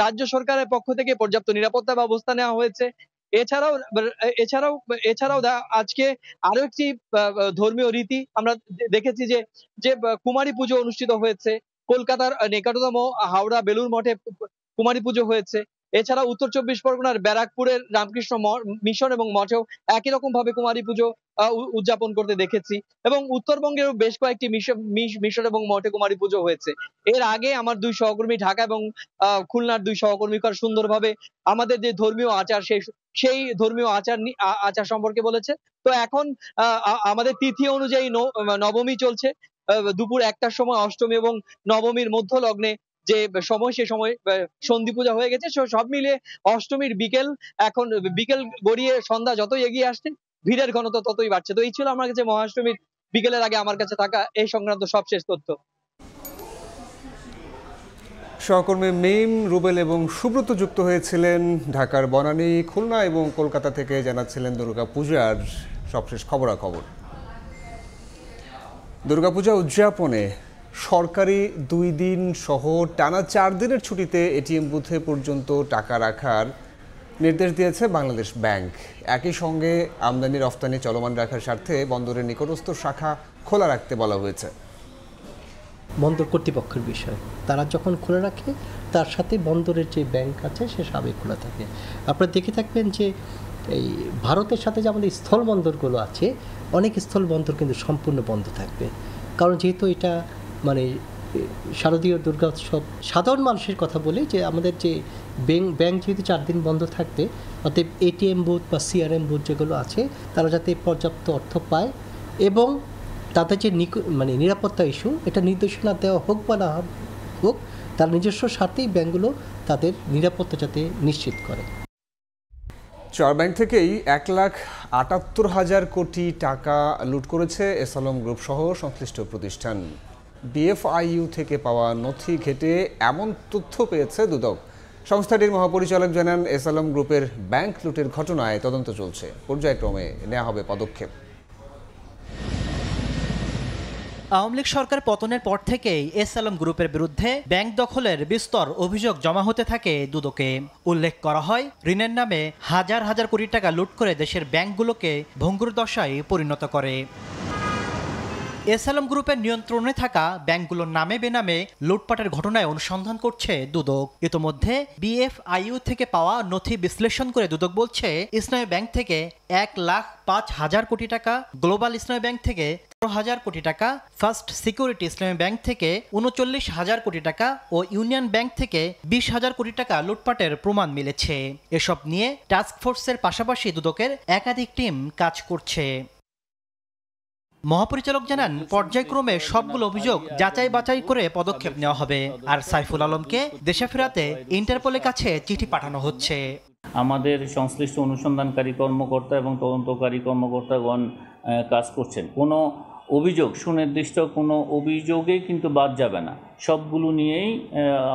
রাজ্য সরকারের পক্ষ থেকে পর্যাপ্ত নিরাপত্তা ব্যবস্থা নেওয়া হয়েছে। এছাড়াও আজকে আরো একটি ধর্মীয় রীতি আমরা দেখেছি যে কুমারী পুজো অনুষ্ঠিত হয়েছে। কলকাতার নিকটতম হাওড়া বেলুড় মঠে কুমারী পুজো হয়েছে। এছাড়া উত্তর ২৪ পরগনার ব্যারাকপুরের রামকৃষ্ণ মিশন এবং মঠেও একই রকম ভাবে কুমারী পুজো উদযাপন করতে দেখেছি, এবং উত্তরবঙ্গেরও বেশ কয়েকটি মিশন এবং মঠে কুমারী পুজো হয়েছে। এর আগে আমার ২ সহকর্মী ঢাকা এবং খুলনার ২ সহকর্মী সুন্দরভাবে আমাদের যে ধর্মীয় আচার সেই ধর্মীয় আচার সম্পর্কে বলেছে। তো এখন আমাদের তিথি অনুযায়ী নবমী চলছে। দুপুর ১টার সময় অষ্টমী এবং নবমীর মধ্য লগ্নে যে সময়, সে সময় সন্ধি পূজা হয়ে গেছে। সব মিলিয়ে অষ্টমীর বিকেল গড়িয়ে সন্ধ্যা যতই এগিয়ে আসছে, ভিড়ের ঘনত্ব ততই বাড়ছে। তো এই ছিল আমার কাছে মহাষ্টমীর বিকেলের আগে আমার কাছে থাকা এই সংক্রান্ত সবশেষ তথ্য। সহকর্মী মিম, রুবেল এবং সুব্রত যুক্ত হয়েছিলেন ঢাকার বনানী, খুলনা এবং কলকাতা থেকে জানাচ্ছিলেন দুর্গাপূজার সবশেষ খবরাখবর। দুর্গাপূজা উদযাপনে সরকারি ২ দিন সহ টানা ৪ দিনের ছুটিতে এটিএম বুথে পর্যন্ত টাকা রাখার নির্দেশ দিয়েছে বাংলাদেশ ব্যাংক। একই সঙ্গে আমদানি রফতানি চলমান রাখার স্বার্থে বন্দরের নিকটস্থ শাখা খোলা রাখতে বলা হয়েছে। বন্দর কর্তৃপক্ষের বিষয়, তারা যখন খোলা রাখে তার সাথে বন্দরের যে ব্যাংক আছে সে স্বাভাবিক খোলা থাকে। আপনারা দেখে থাকবেন যে এই ভারতের সাথে যে আমাদের স্থল বন্দরগুলো আছে, অনেক স্থল বন্দর কিন্তু সম্পূর্ণ বন্ধ থাকবে, কারণ যেহেতু এটা মানে শারদীয় দুর্গা উৎসব। সাধারণ মানুষের কথা বলি যে আমাদের যে ব্যাংক যেহেতু ৪ দিন বন্ধ থাকবে, অতএব এটিএম বুথ বা সিআরএম বুথ যেগুলো আছে তারা যাতে পর্যাপ্ত অর্থ পায় এবং তাদের যে নিরাপত্তা ইস্যু, এটা নির্দেশনা দেওয়া হোক বা না হোক, তার নিজস্ব স্বার্থেই ব্যাংকগুলো তাদের নিরাপত্তা যাতে নিশ্চিত করে। ৪ ব্যাংক থেকেই ১,৭৮,০০০ কোটি টাকা লুট করেছে এসআলম গ্রুপ সহ সংশ্লিষ্ট প্রতিষ্ঠান। বিএফআইইউ থেকে পাওয়া নথি ঘেঁটে এমন তথ্য পেয়েছে দুদক। সংস্থাটির মহাপরিচালক জানান, এসআলম গ্রুপের ব্যাংক লুটের ঘটনায় তদন্ত চলছে, পর্যায়ক্রমে নেওয়া হবে পদক্ষেপ। আওয়ামী লীগ সরকার পতনের পর থেকেই এসআলম গ্রুপের বিরুদ্ধে ব্যাংক দখলের বিস্তর অভিযোগ জমা হতে থাকে দুদকে। উল্লেখ করা হয়, ঋণের নামে হাজার হাজার কোটি টাকা লুট করে দেশের ব্যাংকগুলোকে ভঙ্গুর দশায় পরিণত করে। এসআলম গ্রুপের নিয়ন্ত্রণে থাকা ব্যাংকগুলোর নামে বেনামে লুটপাটের ঘটনায় অনুসন্ধান করছে দুদক। ইতোমধ্যে বিএফআইইউ থেকে পাওয়া নথি বিশ্লেষণ করে দুদক বলছে, ইসলামী ব্যাংক থেকে ১,০৫,০০০ কোটি টাকা, গ্লোবাল ইসলামী ব্যাংক থেকে ১৩,০০০ কোটি টাকা, ফার্স্ট সিকিউরিটি ইসলামী ব্যাংক থেকে ৩৯,০০০ কোটি টাকা ও ইউনিয়ন ব্যাংক থেকে ২০,০০০ কোটি টাকা লুটপাটের প্রমাণ মিলেছে। এসব নিয়ে টাস্ক ফোর্সের পাশাপাশি দুদকের একাধিক টিম কাজ করছে। মহাপরিচালক জানান, পর্যায়ক্রমে সবগুলো অভিযোগ যাচাই বাছাই করে পদক্ষেপ নেওয়া হবে। আর সাইফুল আলমকে দেশে ফেরাতে ইন্টারপোলের কাছে চিঠি পাঠানো হচ্ছে। আমাদের সংশ্লিষ্ট অনুসন্ধানকারী কর্মকর্তা এবং তদন্তকারী কর্মকর্তাগণ কাজ করছেন। কোনো অভিযোগ, সুনির্দিষ্ট কোনো অভিযোগে কিন্তু বাদ যাবে না, সবগুলো নিয়েই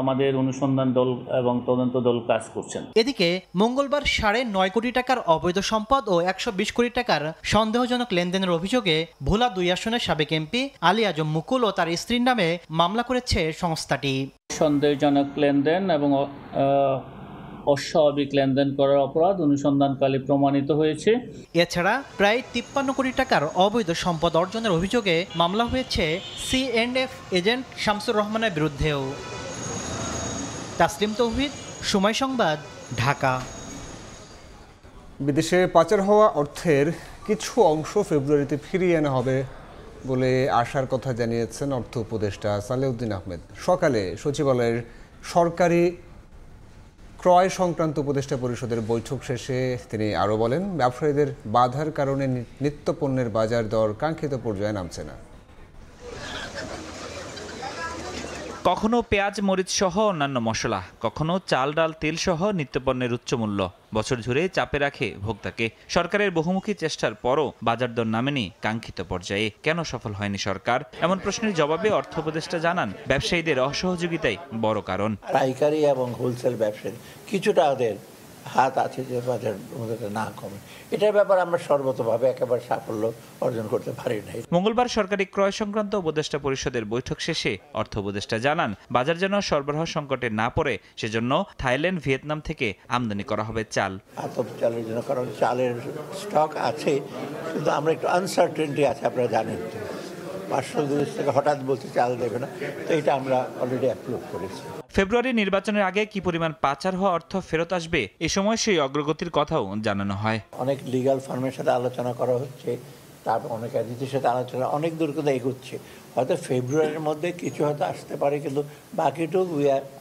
আমাদের অনুসন্ধান দল এবং তদন্ত দল কাজ করছেন। এদিকে মঙ্গলবার ৯.৫ কোটি টাকার অবৈধ সম্পদ ও ১২০ কোটি টাকার সন্দেহজনক লেনদেনের অভিযোগে ভোলা ২ আসনের সাবেক এমপি আলী আজম মুকুল ও তার স্ত্রীর নামে মামলা করেছে সংস্থাটি। সন্দেহজনক লেনদেন এবং অস্বাভাবিক লেনদেন করার অপরাধ অনুসন্ধানকালে প্রমাণিত হয়েছে। এছাড়া প্রায় ৫৩ কোটি টাকার অবৈধ সম্পদ অর্জনের অভিযোগে মামলা হয়েছে C&F এজেন্ট শামসুর রহমানের বিরুদ্ধেও। তাসলিম তৌহিদ, সময় সংবাদ, ঢাকা। বিদেশে পাচার হওয়া অর্থের কিছু অংশ ফেব্রুয়ারিতে ফিরিয়ে আনা হবে বলে আশার কথা জানিয়েছেন অর্থ উপদেষ্টা সালেউদ্দিন আহমেদ। সকালে সচিবালয়ের সরকারি ক্রয় সংক্রান্ত উপদেষ্টা পরিষদের বৈঠক শেষে তিনি আরও বলেন, ব্যবসায়ীদের বাধার কারণে নিত্যপণ্যের বাজার দর কাঙ্ক্ষিত পর্যায়ে নামছে না। কখনো পেঁয়াজ, মরিচ সহ অন্যান্য মশলা, কখনো চাল, ডাল, তেল সহ নিত্যপণ্যের উচ্চ মূল্য বছর জুড়ে চাপে রাখে ভোক্তাকে। সরকারের বহুমুখী চেষ্টার পরও বাজার দর নামেনি কাঙ্ক্ষিত পর্যায়ে। কেন সফল হয়নি সরকার? এমন প্রশ্নের জবাবে অর্থ উপদেষ্টা জানান, ব্যবসায়ীদের অসহযোগিতাই বড় কারণ। পাইকারি এবং হোলসেল ব্যবসায়ী কিছুটা ওদের হাত আছে যে বাজার মূল্যটা না কমে। এটার ব্যাপারে আমরা সর্বতভাবে একেবারে সাফল্য অর্জন করতে পারি নাই। মঙ্গলবার সরকারি ক্রয় সংক্রান্ত উপদেষ্টা পরিষদের বৈঠক শেষে অর্থ উপদেষ্টা জানান, বাজার যেন সরবরাহ সংকটে না পড়ে সেজন্য থাইল্যান্ড, ভিয়েতনাম থেকে আমদানি করা হবে চাল। আতপ চালের জন্য, কারণ চালের স্টক আছে, কিন্তু আমরা একটু আনসার্টেনটি আছে, আপনারা জানেন তো 500 থেকে হঠাৎ বলতে চাল দেবে না, তো এটা আমরা অলরেডি অ্যাপ্রুভ করেছি। ফেব্রুয়ারি নির্বাচনের আগে কি পরিমাণ পাচার হওয়া অর্থ ফেরত আসবে, এ সময় সেই অগ্রগতির কথাও জানানো হয়। অনেক লিগ্যাল ফার্মের সাথে আলোচনা করা হচ্ছে, তারপর অনেক এজেন্সির সাথে আলোচনা, অনেক দূর করে এগোচ্ছে। হয়তো ফেব্রুয়ারির মধ্যে কিছু হয়তো আসতে পারে, কিন্তু বাকিটুকু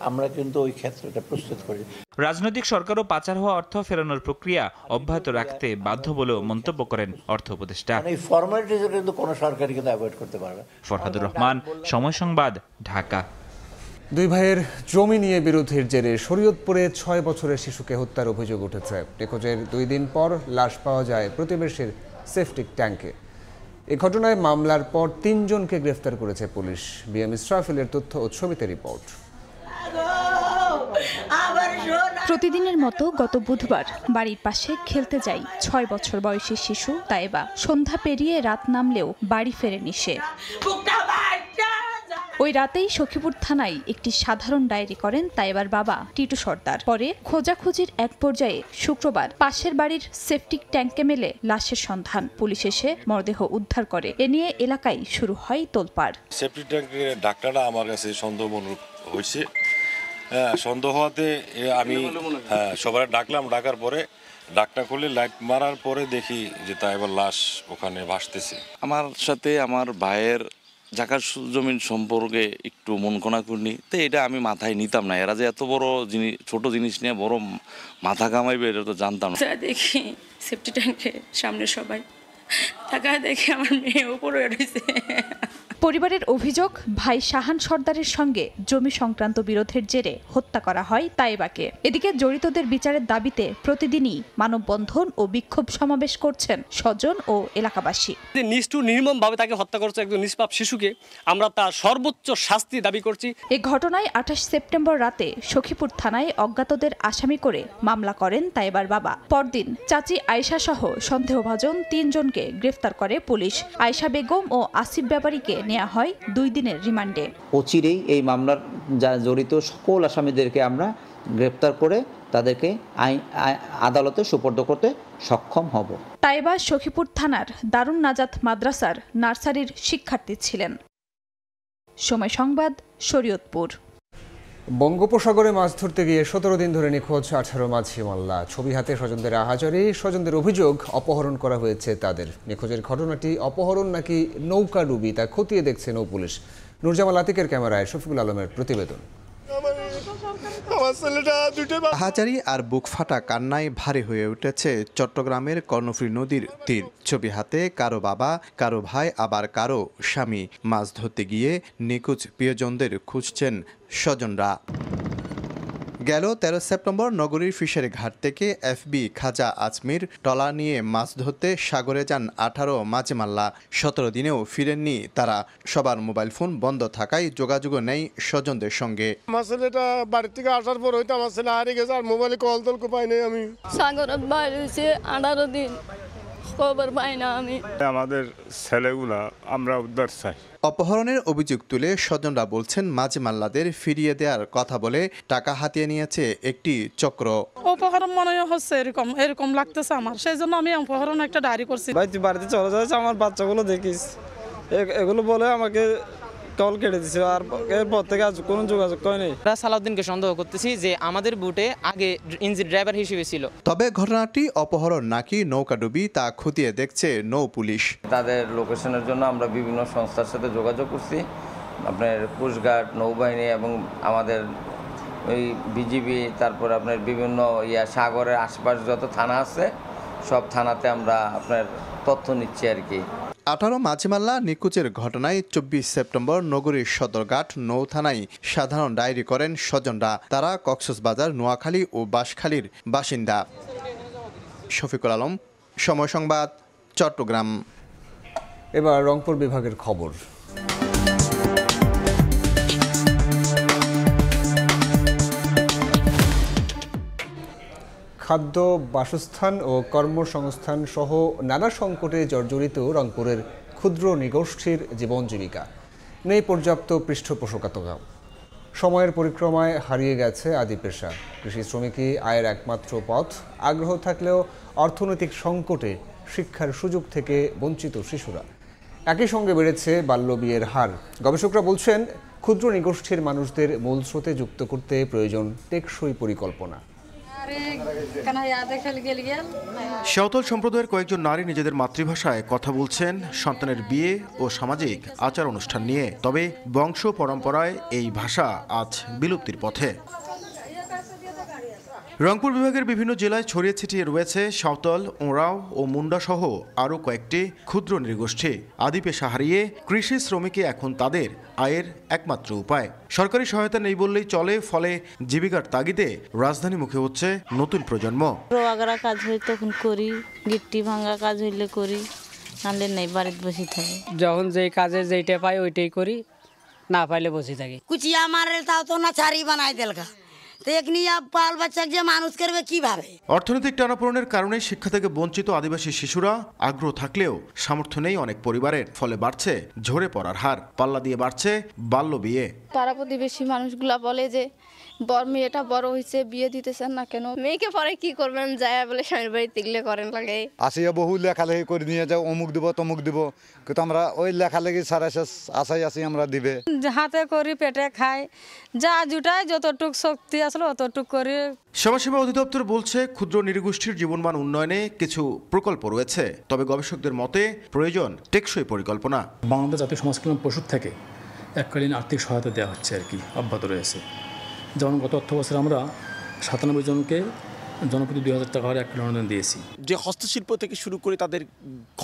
আমরা কিন্তু ওই ক্ষেত্রটা প্রস্তুত করি। রাজনৈতিক সরকারও পাচার হওয়া অর্থ ফেরানোর প্রক্রিয়া অব্যাহত রাখতে বাধ্য বলেও মন্তব্য করেন অর্থ উপদেষ্টা। এই ফর্মালিটিস কিন্তু কোনো সরকারই কিন্তু অ্যাভয়েড করতে পারবে। ফরহাদুর রহমান, সময় সংবাদ, ঢাকা। দুই ভাইয়ের জমি নিয়ে বিরোধের জেরে শরীয়তপুরে 6 বছরের শিশুকে হত্যার অভিযোগ উঠেছে। নিখোঁজের 2 দিন পর লাশ পাওয়া যায় প্রতিবেশীর সেপটিক ট্যাঙ্কে। এ ঘটনায় মামলার পর 3 জনকে গ্রেফতার করেছে পুলিশ। বিএম ইসরাফিলের তথ্য ও ছবিতে রিপোর্ট। প্রতিদিনের মতো গত বুধবার বাড়ির পাশে খেলতে যাই 6 বছর বয়সী শিশু তায়েবা। সন্ধ্যা পেরিয়ে রাত নামলেও বাড়ি ফেরেনি সে। ওই রাতেই সখীপুর থানায় একটি সাধারণ ডায়েরি করেন তায়েবার বাবা টিটু সর্দার। পরে খোঁজাখুঁজির এক পর্যায়ে শুক্রবার পাশের বাড়ির সেপটিক ট্যাঙ্কে মেলে লাশের সন্ধান। পুলিশ এসে মরদেহ উদ্ধার করে। এ নিয়ে এলাকায় শুরু হয় তোলপাড়। সেপটিক ট্যাঙ্কের ডাক্তাররা আমার কাছে সন্দেহ মনে হয়েছে। সন্দেহ হওয়াতে আমি সবাই ডাকলাম। ডাকার পরে ডাক্তার করলে লাইট মারার পরে দেখি যে তাইবার লাশ ওখানে ভাসতেছে। আমার সাথে আমার ভাইয়ের জাকার জমিন সম্পর্কে একটু মন কোনাকুনি, তো এটা আমি মাথায় নিতাম না। এরা যে এত বড় জিনিস, ছোট জিনিস নিয়ে বড় মাথা কামাইবে এটা তো জানতাম না। দেখি সেফটি ট্যাঙ্কে সামনে সবাই থাকা দেখে আমার মেয়ে উপরে রয়েছে। পরিবারের অভিযোগ, ভাই শাহান সর্দারের সঙ্গে জমি সংক্রান্ত বিরোধের জেরে হত্যা করা হয় তায়েবাকে। এদিকে জড়িতদের বিচারের দাবিতে প্রতিদিনই মানববন্ধন ও বিক্ষোভ সমাবেশ করছেন স্বজন ও এলাকাবাসী। নিষ্ঠুর নির্মমভাবে তাকে হত্যা করছে একজন নিষ্পাপ শিশুকে, আমরা তার সর্বোচ্চ শাস্তি দাবি করছি। এ ঘটনায় 28 সেপ্টেম্বর রাতে সখীপুর থানায় অজ্ঞাতদের আসামি করে মামলা করেন তায়েবার বাবা। পরদিন চাচি আয়েশা সহ সন্দেহভাজন 3 জনকে গ্রেফতার করে পুলিশ। আয়েশা বেগম ও আসিফ ব্যাপারীকে নেওয়া হয় 2 দিনের রিমান্ডে। অচিরেই এই মামলার যারা জড়িত সকল আসামিদেরকে আমরা গ্রেফতার করে তাদেরকে আদালতে সুপর্দ করতে সক্ষম হব। তায়েবা সখীপুর থানার দারুন নাজাত মাদ্রাসার নার্সারির শিক্ষার্থী ছিলেন। সময় সংবাদ, শরীয়তপুর। বঙ্গোপসাগরে মাছ ধরতে গিয়ে 17 দিন ধরে নিখোঁজ 18 মাঝি মাল্লা। ছবি হাতে স্বজনদের আহাজারি। স্বজনদের অভিযোগ, অপহরণ করা হয়েছে তাদের। নিখোঁজের ঘটনাটি অপহরণ নাকি নৌকাডুবি তা খতিয়ে দেখছে নৌ পুলিশ। নুরজামাল আতিকের ক্যামেরায় শফিকুল আলমের প্রতিবেদন। হাজারি আর বুক ফাটা কান্নায় ভারী হয়ে উঠেছে চট্টগ্রামের কর্ণফুলী নদীর তীর। ছবি হাতে কারো বাবা, কারো ভাই, আবার কারো স্বামী। মাছ ধরতে গিয়ে নিখোঁজ প্রিয়জনদের খুঁজছেন স্বজনরা। গেল 13 সেপ্টেম্বর নগরীর ফিশারি ঘাট থেকে এফবি খাজা আজমির ট্রলার নিয়ে মাছ ধরতে সাগরে যান 18 মাঝি মাল্লা। 17 দিনেও ফিরেননি তারা। সবার মোবাইল ফোন বন্ধ থাকায় যোগাযোগও নেই স্বজনদের সঙ্গে। আমার ছেলেটা বাড়ি থেকে আসার পর হয়তো আমার ছেলে হারিয়ে গেছে, আর মোবাইলে কল টল পাই নাই আমি। সাগরে বাইরে হয়েছে 18 দিন, খবর পাই না আমি। আমাদের ছেলেগুলা আমরা উদ্ধার চাই। অপহরণের অভিযোগ তুলে স্বজনরা বলছেন মাঝি মাল্লাদের ফিরিয়ে দেওয়ার কথা বলে টাকা হাতিয়ে নিয়েছে একটি চক্র। অপহরণ মনে হচ্ছে এরকম লাগতেছে আমার, সেই জন্য আমি অপহরণ একটা ডায়েরি করছি। ভাই তুই বাড়িতে চলে যাচ্ছে, আমার বাচ্চাগুলো দেখিস, এগুলো বলে আমাকে কল কেটে দিছে। আর এরপর থেকে আজ কোনো যোগাযোগ করেনি। সালাউদ্দিনকে সন্দেহ করতেছি যে আমাদের বুটে আগে ইঞ্জিন ড্রাইভার হিসেবে ছিল। তবে ঘটনাটি অপহরণ নাকি নৌকাডুবি তা খতিয়ে দেখছে নৌ পুলিশ। তাদের লোকেশনের জন্য আমরা বিভিন্ন সংস্থার সাথে যোগাযোগ করছি। আপনার কোস্টগার্ড, নৌবাহিনী এবং আমাদের ওই বিজিবি, তারপর আপনার বিভিন্ন সাগরের আশপাশ যত থানা আছে সব থানাতে আমরা আপনার তথ্য নিচ্ছি আর কি। 18 মাঝি মাল্লা নিখোঁজের ঘটনায় 24 সেপ্টেম্বর নগরীর সদরঘাট নৌ থানায় সাধারণ ডায়েরি করেন স্বজনরা। তারা কক্সবাজার, নোয়াখালী ও বাঁশখালীর বাসিন্দা। শফিকুল আলম, সময় সংবাদ, চট্টগ্রাম। এবার রংপুর বিভাগের খবর। খাদ্য, বাসস্থান ও কর্মসংস্থান সহ নানা সংকটে জর্জরিত রংপুরের ক্ষুদ্র নৃগোষ্ঠীর জীবন জীবিকা। নেই পর্যাপ্ত পৃষ্ঠপোষকতা। সময়ের পরিক্রমায় হারিয়ে গেছে আদি পেশা। কৃষি শ্রমিকই আয়ের একমাত্র পথ। আগ্রহ থাকলেও অর্থনৈতিক সংকটে শিক্ষার সুযোগ থেকে বঞ্চিত শিশুরা। একই সঙ্গে বেড়েছে বাল্যবিয়ের হার। গবেষকরা বলছেন, ক্ষুদ্র নৃগোষ্ঠীর মানুষদের মূল স্রোতে যুক্ত করতে প্রয়োজন টেকসই পরিকল্পনা। সাঁওতাল সম্প্রদায়ের কয়েকজন নারী নিজেদের মাতৃভাষায় কথা বলছেন সন্তানের বিয়ে ও সামাজিক আচার অনুষ্ঠান নিয়ে। তবে বংশ পরম্পরায় এই ভাষা আজ বিলুপ্তির পথে। রংপুর বিভাগের বিভিন্ন জেলায় ছড়িয়ে ছিটিয়ে রয়েছে সাঁওতাল, ওঁরাও ও মুন্ডা সহ আরও কয়েকটি ক্ষুদ্র নৃগোষ্ঠী। আদি পেশা হারিয়ে কৃষি শ্রমিকই এখন তাদের আয়ের একমাত্র উপায়। সরকারি সহায়তা নেই বললেই চলে, ফলে জীবিকার তাগিদে রাজধানী মুখে হচ্ছে নতুন প্রজন্ম। রোয়াগারা কাজ হই তখন করি, গিট্টি ভাঙা কাজ হইলে করি, নাহলে নেই বাড়িতে বসে থাকি। যখন যেই কাজে যেইটা পাই ওইটাই করি, না পাইলে বসে থাকি। কুচিয়া মারে তাও তো না ছাড়ি বানাই দেলকা। পাল বাচ্চা যে মানুষ করবে কিভাবে? অর্থনৈতিক টানাপোড়েনের কারণে শিক্ষা থেকে বঞ্চিত আদিবাসী শিশুরা। আগ্রহ থাকলেও সামর্থ্য নেই অনেক পরিবারের, ফলে বাড়ছে ঝরে পড়ার হার। পাল্লা দিয়ে বাড়ছে বাল্য বিয়ে। পাড়া প্রতিবেশী মানুষগুলা বলে যে মেয়েটা বড় হয়েছে, বিয়ে দিতেছেন না কেন? মেয়েকে পরে কি করবেন, যায় বলে স্বামীর বাড়ি তিগলে করেন লাগে। আসিয়া বহু লেখালেখি করে নিয়ে যাও, অমুক দিব তমুক দিব, কিন্তু আমরা ওই লেখালেখি সারা শেষ আশাই আসি আমরা দিবে। হাতে করি, পেটে খাই, যা জুটাই যতটুক শক্তি আসলো অতটুক করি। সমাজসেবা অধিদপ্তর বলছে, ক্ষুদ্র নৃগোষ্ঠীর জীবনমান উন্নয়নে কিছু প্রকল্প রয়েছে। তবে গবেষকদের মতে প্রয়োজন টেকসই পরিকল্পনা। বাংলাদেশ জাতীয় সমাজ কল্যাণ পরিষদ থেকে এককালীন আর্থিক সহায়তা দেওয়া হচ্ছে আর কি, অব্যাহত রয়েছে। যেমন গত অর্থ বছরে আমরা 97 জনকে জনপ্রতি 2000 টাকা হারে এককালীন অনুদান দিয়েছি। যে হস্তশিল্প থেকে শুরু করে তাদের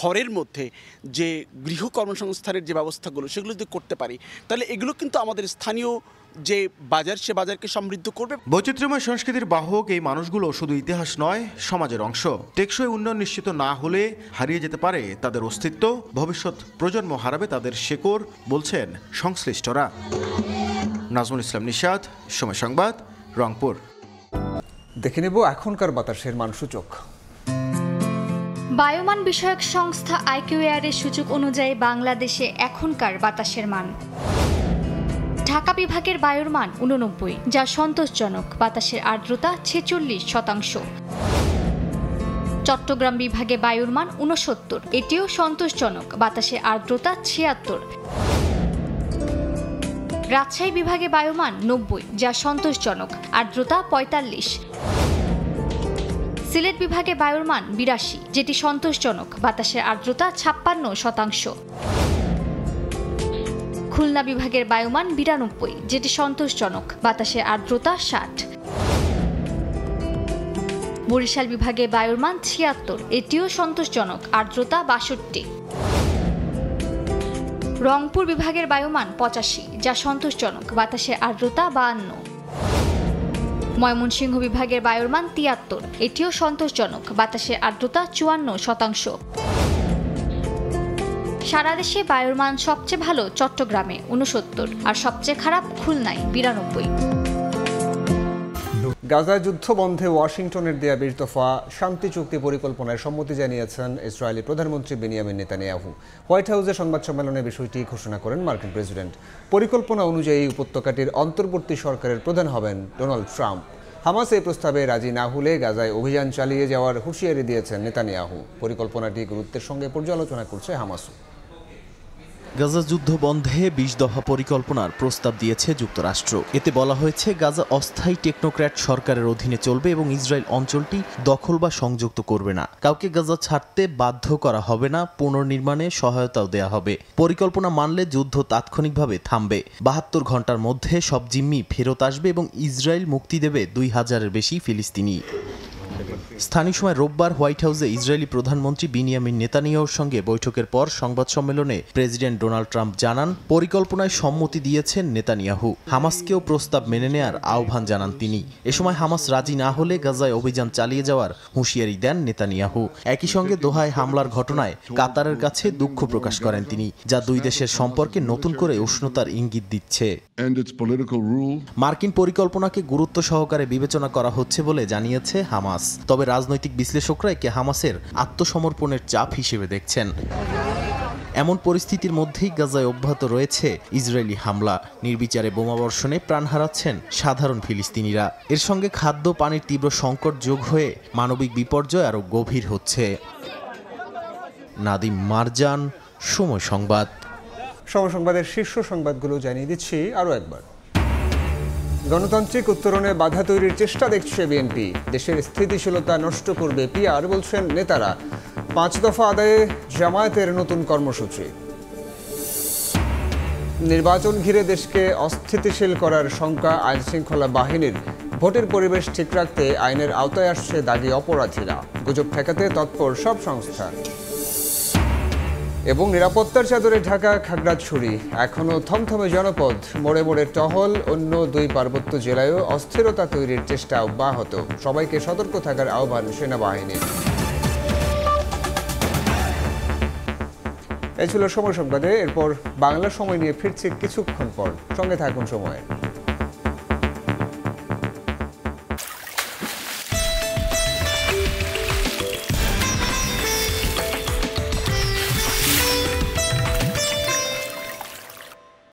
ঘরের মধ্যে যে গৃহ কর্মসংস্থানের যে ব্যবস্থাগুলো, সেগুলো যদি করতে পারি, তাহলে এগুলো কিন্তু আমাদের স্থানীয় যে বাজার, সে বাজারকে সমৃদ্ধ করবে। বৈচিত্র্যময় সংস্কৃতির বাহক এই মানুষগুলো শুধু ইতিহাস নয়, সমাজের অংশ। টেকসই উন্নয়ন নিশ্চিত না হলে হারিয়ে যেতে পারে তাদের অস্তিত্ব। ভবিষ্যৎ প্রজন্ম হারাবে তাদের শেকড়, বলছেন সংশ্লিষ্টরা। নাজমুল ইসলাম নিশাদ, সময় সংবাদ, রংপুর। দেখে নেব এখনকার বাতাসের মানসূচক। বায়ুমান বিষয়ক সংস্থা আইকিউএয়ারের সূচক অনুযায়ী বাংলাদেশে এখনকার বাতাসের মান: ঢাকা বিভাগের বায়ুর মান 89, যা সন্তোষজনক। বাতাসের আর্দ্রতা 46%। চট্টগ্রাম বিভাগে বায়ুর মান 69, এটিও সন্তোষজনক। বাতাসের আর্দ্রতা 76। রাজশাহী বিভাগে বায়ুমান 90, যা সন্তোষজনক। আর্দ্রতা 45। সিলেট বিভাগে বায়ুর মান 82, যেটি সন্তোষজনক। বাতাসের আর্দ্রতা 56%। খুলনা বিভাগের বায়ুমান 92, যেটি সন্তোষজনক। বাতাসের আর্দ্রতা 60। বরিশাল বিভাগে বায়ুর মান 76, এটিও সন্তোষজনক। আর্দ্রতা 62। রংপুর বিভাগের বায়ুমান 85, যা সন্তোষজনক। বাতাসের আর্দ্রতা 52। ময়মনসিংহ বিভাগের বায়ুর মান 73, এটিও সন্তোষজনক। বাতাসের আর্দ্রতা 54%। সারা দেশে বায়ুর মান সবচেয়ে ভালো চট্টগ্রামে 69, আর সবচেয়ে খারাপ খুলনায় 92। গাজা যুদ্ধ বন্ধে ওয়াশিংটনের দেয়া 20 দফা শান্তি চুক্তি পরিকল্পনায় সম্মতি জানিয়েছেন ইসরায়েলি প্রধানমন্ত্রী বেনিয়ামিন নেতানিয়াহু। হোয়াইট হাউসে সংবাদ সম্মেলনে বিষয়টি ঘোষণা করেন মার্কিন প্রেসিডেন্ট। পরিকল্পনা অনুযায়ী উপত্যকাটির অন্তর্বর্তী সরকারের প্রধান হবেন ডোনাল্ড ট্রাম্প। হামাস এই প্রস্তাবে রাজি না হলে গাজায় অভিযান চালিয়ে যাওয়ার হুঁশিয়ারি দিয়েছেন নেতানিয়াহু। পরিকল্পনাটি গুরুত্বের সঙ্গে পর্যালোচনা করছে হামাসও। গাজা যুদ্ধ বন্ধে 20 দফা পরিকল্পনার প্রস্তাব দিয়েছে যুক্তরাষ্ট্র। এতে বলা হয়েছে, গাজা অস্থায়ী টেকনোক্র্যাট সরকারের অধীনে চলবে এবং ইসরায়েল অঞ্চলটি দখল বা সংযুক্ত করবে না। কাউকে গাজা ছাড়তে বাধ্য করা হবে না, পুনর্নির্মাণে সহায়তাও দেয়া হবে। পরিকল্পনা মানলে যুদ্ধ তাৎক্ষণিকভাবে থামবে। 72 ঘন্টার মধ্যে সব জিম্মি ফেরত আসবে এবং ইসরায়েল মুক্তি দেবে 2000-এর বেশি ফিলিস্তিনি। স্থানীয় সময় রোববার হোয়াইট হাউসে ইসরায়েলি প্রধানমন্ত্রী বিনিয়ামিন নেতানিয়াহুর সঙ্গে বৈঠকের পর সংবাদ সম্মেলনে প্রেসিডেন্ট ডোনাল্ড ট্রাম্প জানান, পরিকল্পনায় সম্মতি দিয়েছেন নেতানিয়াহু। হামাসকেও প্রস্তাব মেনে নেয়ার আহ্বান জানান তিনি। এ সময় হামাস রাজি না হলে গাজায় অভিযান চালিয়ে যাওয়ার হুঁশিয়ারি দেন নেতানিয়াহু। একই সঙ্গে দোহায় হামলার ঘটনায় কাতারের কাছে দুঃখ প্রকাশ করেন তিনি, যা দুই দেশের সম্পর্কে নতুন করে উষ্ণতার ইঙ্গিত দিচ্ছে। মার্কিন পরিকল্পনাকে গুরুত্ব সহকারে বিবেচনা করা হচ্ছে বলে জানিয়েছে হামাস। তবে রাজনৈতিক বিশ্লেষকরা একে হামাসের আত্মসমর্পণের চাপ হিসেবে দেখছেন। এমন পরিস্থিতির মধ্যেই গাজায় অব্যাহত রয়েছে ইসরায়েলি হামলা। নির্বিচারে বোমাবর্ষণে প্রাণ হারাচ্ছেন সাধারণ ফিলিস্তিনিরা। এর সঙ্গে খাদ্য পানির তীব্র সংকট যোগ হয়ে মানবিক বিপর্যয় আরও গভীর হচ্ছে। নাদিম মারজান, সময় সংবাদ। সময় সংবাদের শীর্ষ সংবাদগুলো জানিয়ে দিচ্ছি আরও একবার। গণতান্ত্রিক উত্তরণে বাধা তৈরির চেষ্টা দেখছে বিএনপি। দেশের স্থিতিশীলতা নষ্ট করবে পিআর, বলছেন নেতারা। 5 দফা আদায়ে জামায়াতের নতুন কর্মসূচি। নির্বাচন ঘিরে দেশকে অস্থিতিশীল করার শঙ্কা আইনশৃঙ্খলা বাহিনীর। ভোটের পরিবেশ ঠিক রাখতে আইনের আওতায় আসছে দাগী অপরাধীরা। গুজব ঠেকাতে তৎপর সব সংস্থা। এবং নিরাপত্তার চাদরে ঢাকা খাগড়াছড়ি, এখনও থমথমে জনপদ। মোড়ে মোড়ে টহল। অন্য 2 পার্বত্য জেলায়ও অস্থিরতা তৈরির চেষ্টা অব্যাহত। সবাইকে সতর্ক থাকার আহ্বান সেনাবাহিনীর। এই ছিল সময় সংবাদে। এরপর বাংলা সময় নিয়ে ফিরছি কিছুক্ষণ পর। সঙ্গে থাকুন সময়।